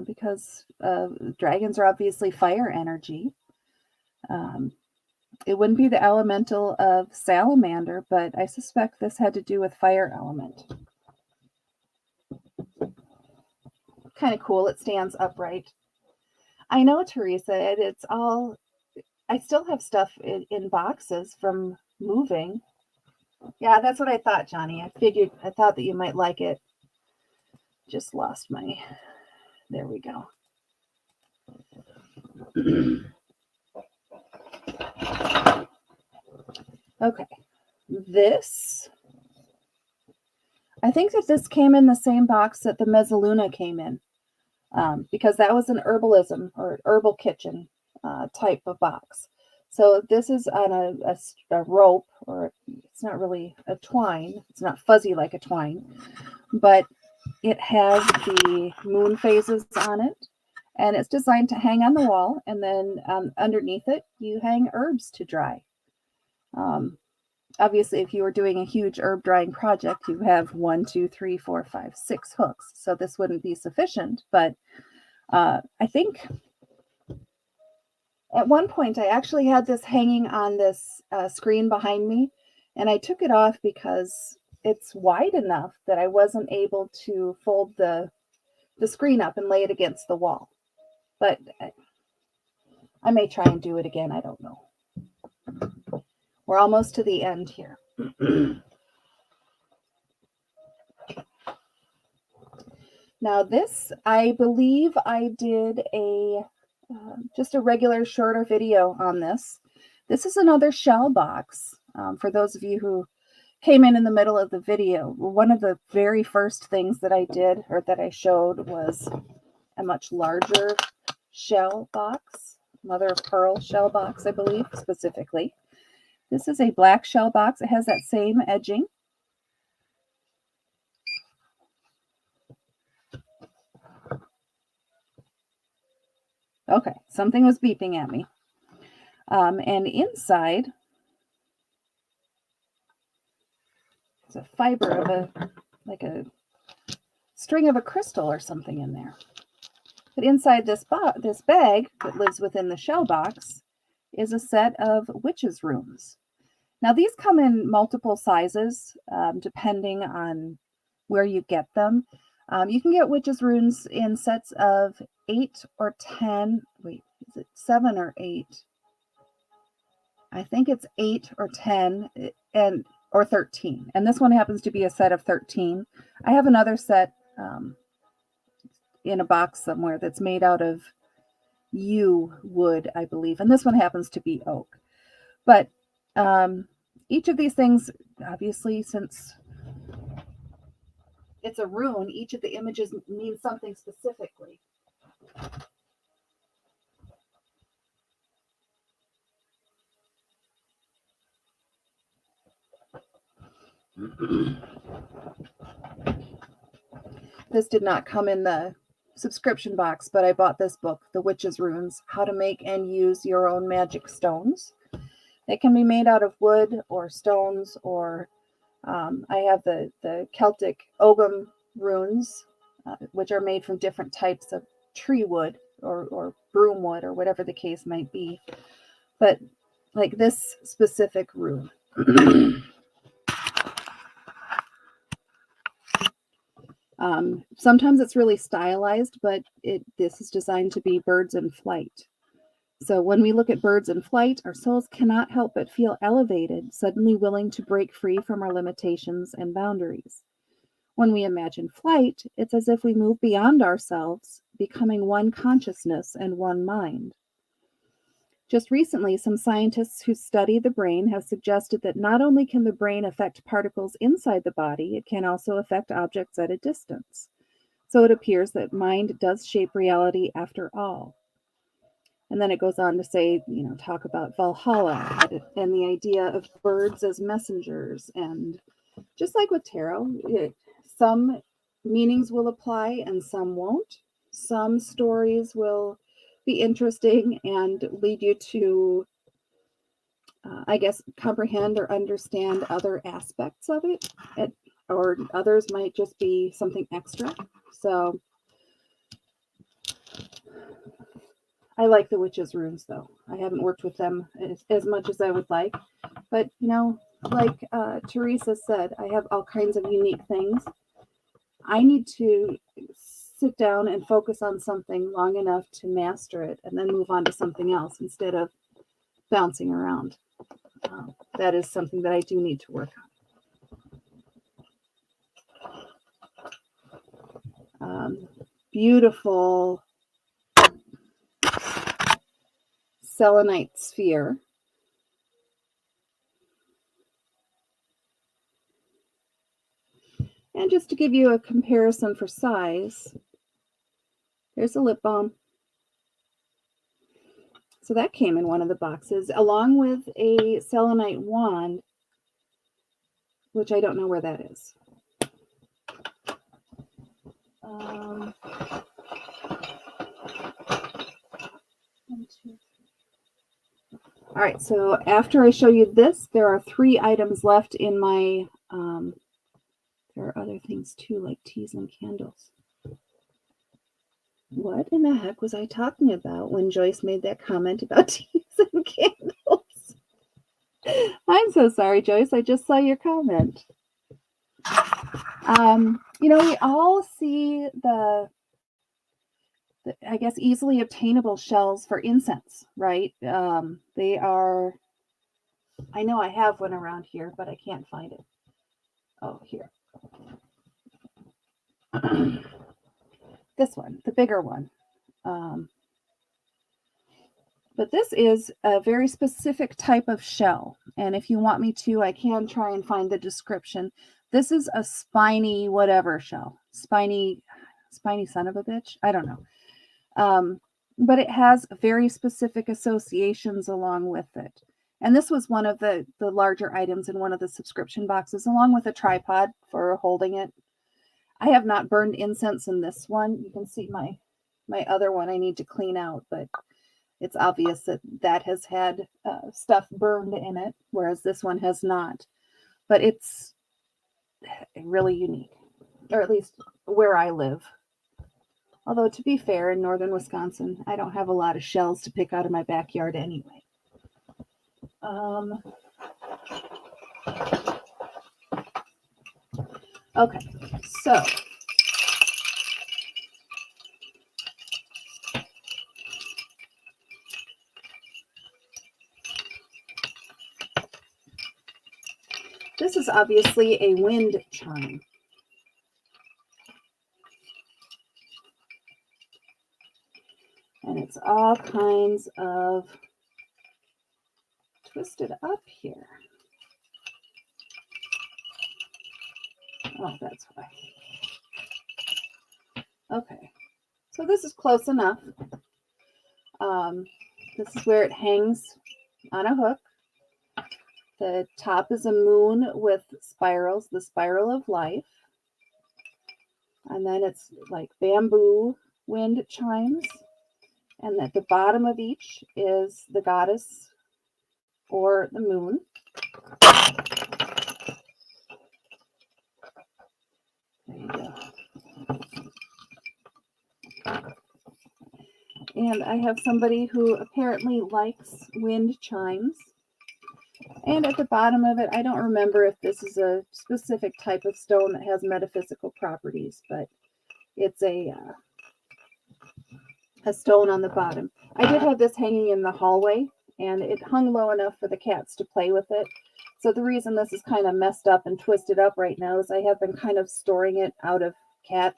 because dragons are obviously fire energy. It wouldn't be the elemental of salamander, but I suspect this had to do with fire element. Kind of cool. It stands upright. I know, Teresa, it's all, I still have stuff in boxes from moving. Yeah, that's what I thought, Johnny. I thought that you might like it. Just lost my, there we go. Okay, this, I think that this came in the same box that the Mezzaluna came in, because that was an herbalism or herbal kitchen type of box. So this is on a rope, or it's not really a twine. It's not fuzzy like a twine, but it has the moon phases on it, and it's designed to hang on the wall, and then underneath it, you hang herbs to dry. Obviously, if you were doing a huge herb drying project, you have 1, 2, 3, 4, 5, 6 hooks. So this wouldn't be sufficient, but I think at one point I actually had this hanging on this screen behind me, and I took it off because it's wide enough that I wasn't able to fold the screen up and lay it against the wall. But I may try and do it again. I don't know. We're almost to the end here. Now this, I believe I did just a regular shorter video on this. This is another shell box. For those of you who came in the middle of the video, one of the very first things that I did or that I showed was a much larger shell box, mother of pearl shell box, I believe, specifically. This is a black shell box. It has that same edging. Okay, something was beeping at me. And inside, there's a fiber of like a string of a crystal or something in there. But inside this bag that lives within the shell box is a set of witches' runes. Now these come in multiple sizes, depending on where you get them. You can get witches' runes in sets of 8 or 10. Wait, is it 7 or 8? I think it's 8 or 10 or 13. And this one happens to be a set of 13. I have another set in a box somewhere that's made out of yew wood, I believe. And this one happens to be oak. But each of these things, obviously, since it's a rune, each of the images means something specifically. This did not come in the subscription box, but I bought this book, The Witch's Runes, How to Make and Use Your Own Magic Stones. They can be made out of wood or stones, or I have the Celtic Ogham runes, which are made from different types of tree wood or broom wood or whatever the case might be. But like this specific rune Sometimes it's really stylized, but this is designed to be birds in flight. So when we look at birds in flight, our souls cannot help but feel elevated, suddenly willing to break free from our limitations and boundaries. When we imagine flight, it's as if we move beyond ourselves, becoming one consciousness and one mind. Just recently, some scientists who study the brain have suggested that not only can the brain affect particles inside the body, it can also affect objects at a distance. So it appears that mind does shape reality after all. And then it goes on to say, talk about Valhalla and the idea of birds as messengers. And just like with tarot, some meanings will apply and some won't. Some stories will be interesting and lead you to, I guess, comprehend or understand other aspects of it, or others might just be something extra. So I like the witches' runes, though. I haven't worked with them as much as I would like. But, like Teresa said, I have all kinds of unique things. I need to sit down and focus on something long enough to master it and then move on to something else instead of bouncing around. That is something that I do need to work on. Beautiful selenite sphere. And just to give you a comparison for size, there's a lip balm. So that came in one of the boxes, along with a selenite wand, which I don't know where that is. One, two, three. All right, so after I show you this, there are 3 items left in my, there are other things too, like teas and candles. What in the heck was I talking about when Joyce made that comment about teas and candles? I'm so sorry, Joyce. I just saw your comment. We all see the I guess, easily obtainable shells for incense, right? They are, I know I have one around here, but I can't find it. Oh, here. This one, the bigger one. But this is a very specific type of shell. And if you want me to, I can try and find the description. This is a spiny whatever shell. Spiny son of a bitch? I don't know. But it has very specific associations along with it. And this was one of the larger items in one of the subscription boxes, along with a tripod for holding it. I have not burned incense in this one. You can see my other one I need to clean out, but it's obvious that has had stuff burned in it, whereas this one has not. But it's really unique, or at least where I live. Although, to be fair, in northern Wisconsin, I don't have a lot of shells to pick out of my backyard anyway. Okay, so this is obviously a wind chime. And it's all kinds of twisted up here. Oh, that's why. Okay, so this is close enough. This is where it hangs on a hook. The top is a moon with spirals, the spiral of life. And then it's like bamboo wind chimes. And at the bottom of each is the goddess or the moon. There you go. And I have somebody who apparently likes wind chimes. And at the bottom of it, I don't remember if this is a specific type of stone that has metaphysical properties, but it's a stone on the bottom. I did have this hanging in the hallway, and it hung low enough for the cats to play with it. So the reason this is kind of messed up and twisted up right now is I have been kind of storing it out of cat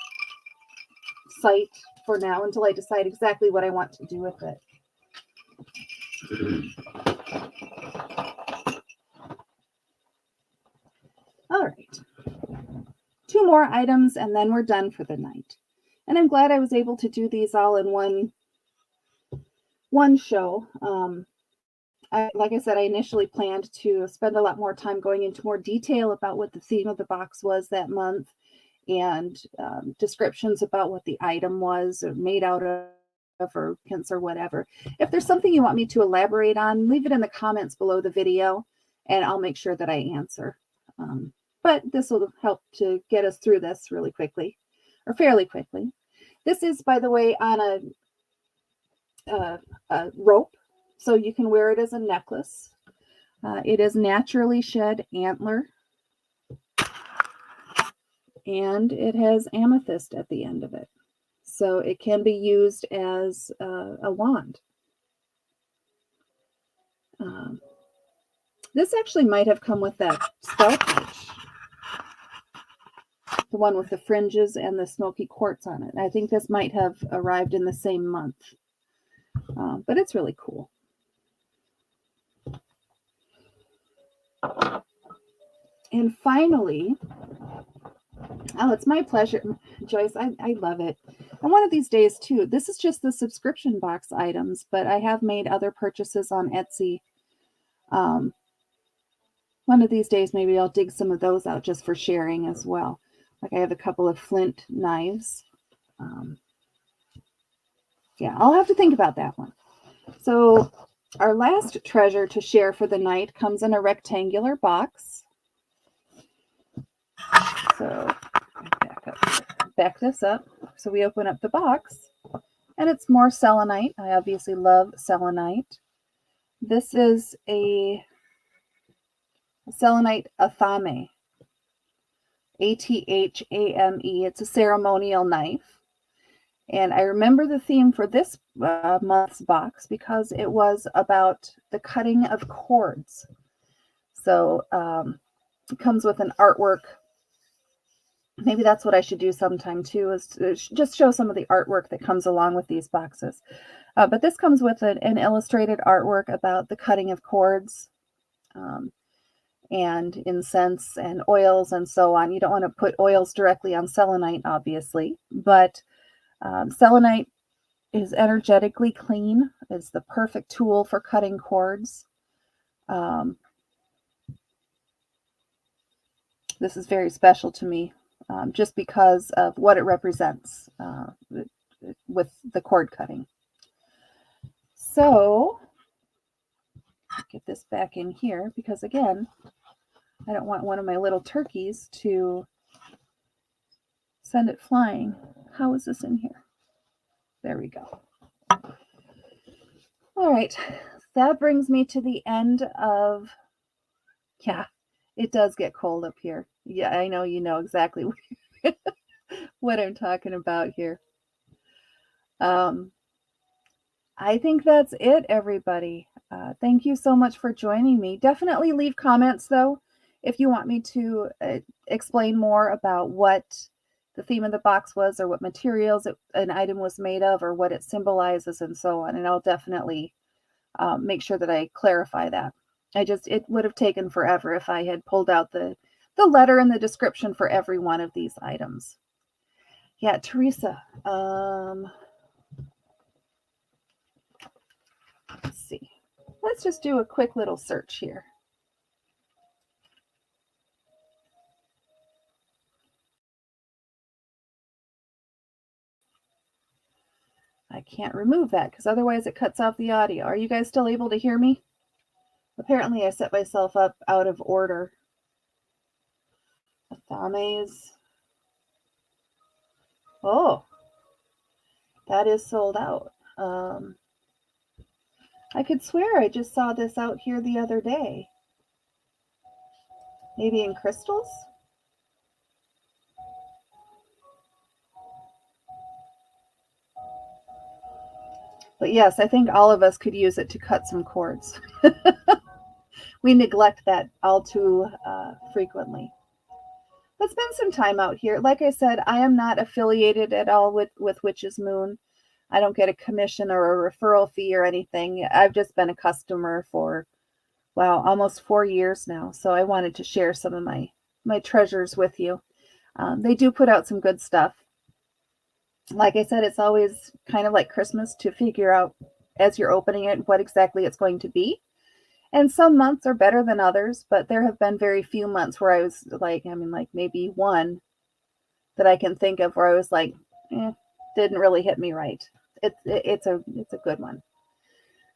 sight for now until I decide exactly what I want to do with it. All right. 2 more items and then we're done for the night. And I'm glad I was able to do these all in one show. Like I said, I initially planned to spend a lot more time going into more detail about what the theme of the box was that month and descriptions about what the item was or made out of or hints or whatever. If there's something you want me to elaborate on, leave it in the comments below the video and I'll make sure that I answer. But this will help to get us through this really quickly or fairly quickly. This is, by the way, on a rope. So you can wear it as a necklace. It is naturally shed antler. And it has amethyst at the end of it. So it can be used as a wand. This actually might have come with that spell pouch. The one with the fringes and the smoky quartz on it. I think this might have arrived in the same month. But it's really cool. And finally, oh, it's my pleasure, Joyce. I love it. And one of these days, too, this is just the subscription box items, but I have made other purchases on Etsy. One of these days, maybe I'll dig some of those out just for sharing as well. Like I have a couple of flint knives. Yeah, I'll have to think about that one. So our last treasure to share for the night comes in a rectangular box. So back this up. So we open up the box and it's more selenite. I obviously love selenite. This is a selenite athame. Athame. It's a ceremonial knife. And I remember the theme for this month's box because it was about the cutting of cords. So it comes with an artwork. Maybe that's what I should do sometime too, is to just show some of the artwork that comes along with these boxes. But this comes with an illustrated artwork about the cutting of cords and incense and oils and so on. You don't want to put oils directly on selenite, obviously, but selenite is energetically clean. It's the perfect tool for cutting cords. This is very special to me. Just because of what it represents with the cord cutting. So, get this back in here because, again, I don't want one of my little turkeys to send it flying. How is this in here? There we go. All right, that brings me to the end of, yeah, it does get cold up here. Yeah, I know you know exactly what I'm talking about here. I think that's it, everybody. Thank you so much for joining me. Definitely leave comments, though, if you want me to explain more about what the theme of the box was or what materials an item was made of or what it symbolizes and so on. And I'll definitely make sure that I clarify that. It would have taken forever if I had pulled out the letter and the description for every one of these items. Yeah, Teresa. Let's see. Let's just do a quick little search here. I can't remove that because otherwise it cuts off the audio. Are you guys still able to hear me? Apparently I set myself up out of order. Athames. Oh, that is sold out. I could swear I just saw this out here the other day. Maybe in crystals? But yes, I think all of us could use it to cut some cords. We neglect that all too frequently. Let's spend some time out here. Like I said, I am not affiliated at all with Witch's Moon. I don't get a commission or a referral fee or anything. I've just been a customer for, wow, almost 4 years now. So I wanted to share some of my treasures with you. They do put out some good stuff. Like I said, it's always kind of like Christmas to figure out as you're opening it what exactly it's going to be. And some months are better than others, but there have been very few months where I was like, like maybe one that I can think of where I was like, didn't really hit me right. It's a good one.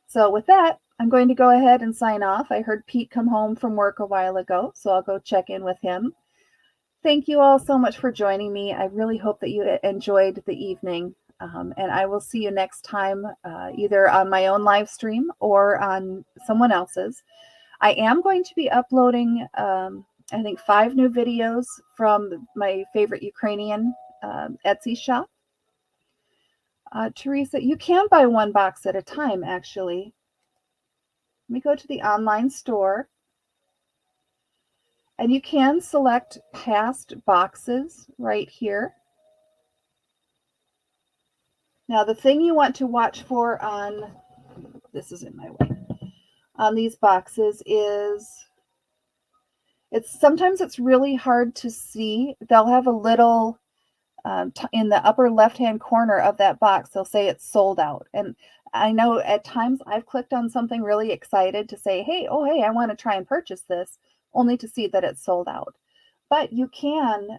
So with that, I'm going to go ahead and sign off. I heard Pete come home from work a while ago, so I'll go check in with him. Thank you all so much for joining me. I really hope that you enjoyed the evening. And I will see you next time, either on my own live stream or on someone else's. I am going to be uploading, I think, 5 new videos from my favorite Ukrainian Etsy shop. Teresa, you can buy one box at a time, actually. Let me go to the online store. And you can select past boxes right here. Now, the thing you want to watch for on, this is in my way, on these boxes is, sometimes it's really hard to see. They'll have a little, in the upper left-hand corner of that box, they'll say it's sold out. And I know at times I've clicked on something really excited to say, hey, I want to try and purchase this, only to see that it's sold out. But you can,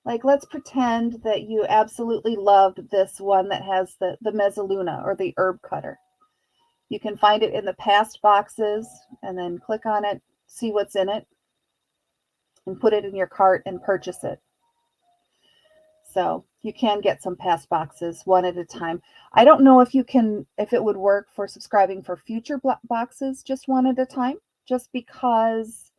like, let's pretend that you absolutely loved this one that has the mezzaluna or the herb cutter. You can find it in the past boxes and then click on it, see what's in it, and put it in your cart and purchase it. So you can get some past boxes one at a time. I don't know if it would work for subscribing for future boxes just one at a time, just because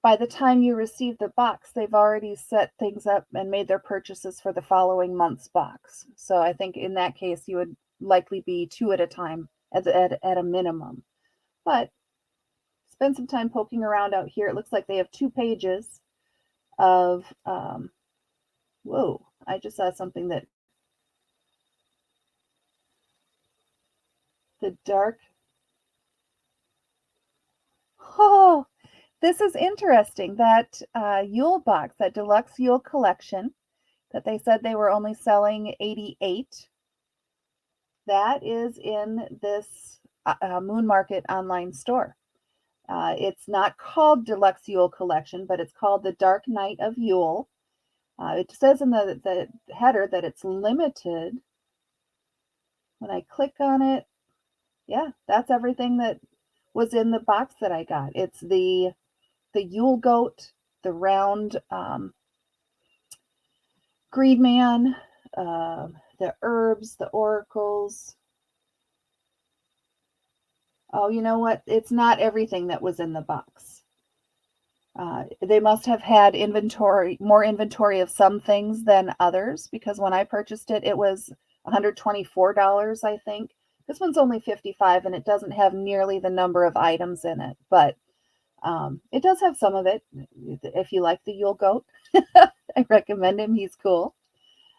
by the time you receive the box, they've already set things up and made their purchases for the following month's box. So I think in that case, you would likely be 2 at a time at a minimum. But spend some time poking around out here. It looks like they have 2 pages of, whoa, I just saw something that, the dark, oh, this is interesting. That Yule box, that deluxe Yule collection that they said they were only selling 88, that is in this Moon Market online store. It's not called Deluxe Yule Collection, but it's called the Dark Night of Yule. It says in the header that it's limited. When I click on it, yeah, that's everything that was in the box that I got. It's the Yule goat, the round green man, the herbs, the oracles. Oh, you know what? It's not everything that was in the box. They must have had more inventory of some things than others, because when I purchased it, it was $124, I think. This one's only $55, and it doesn't have nearly the number of items in it, but it does have some of it. If you like the Yule goat, I recommend him. He's cool.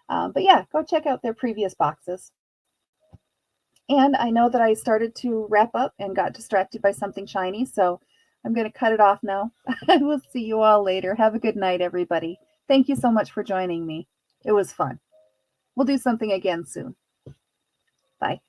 But yeah, go check out their previous boxes. And I know that I started to wrap up and got distracted by something shiny, so I'm going to cut it off now. I will see you all later. Have a good night, everybody. Thank you so much for joining me. It was fun. We'll do something again soon. Bye.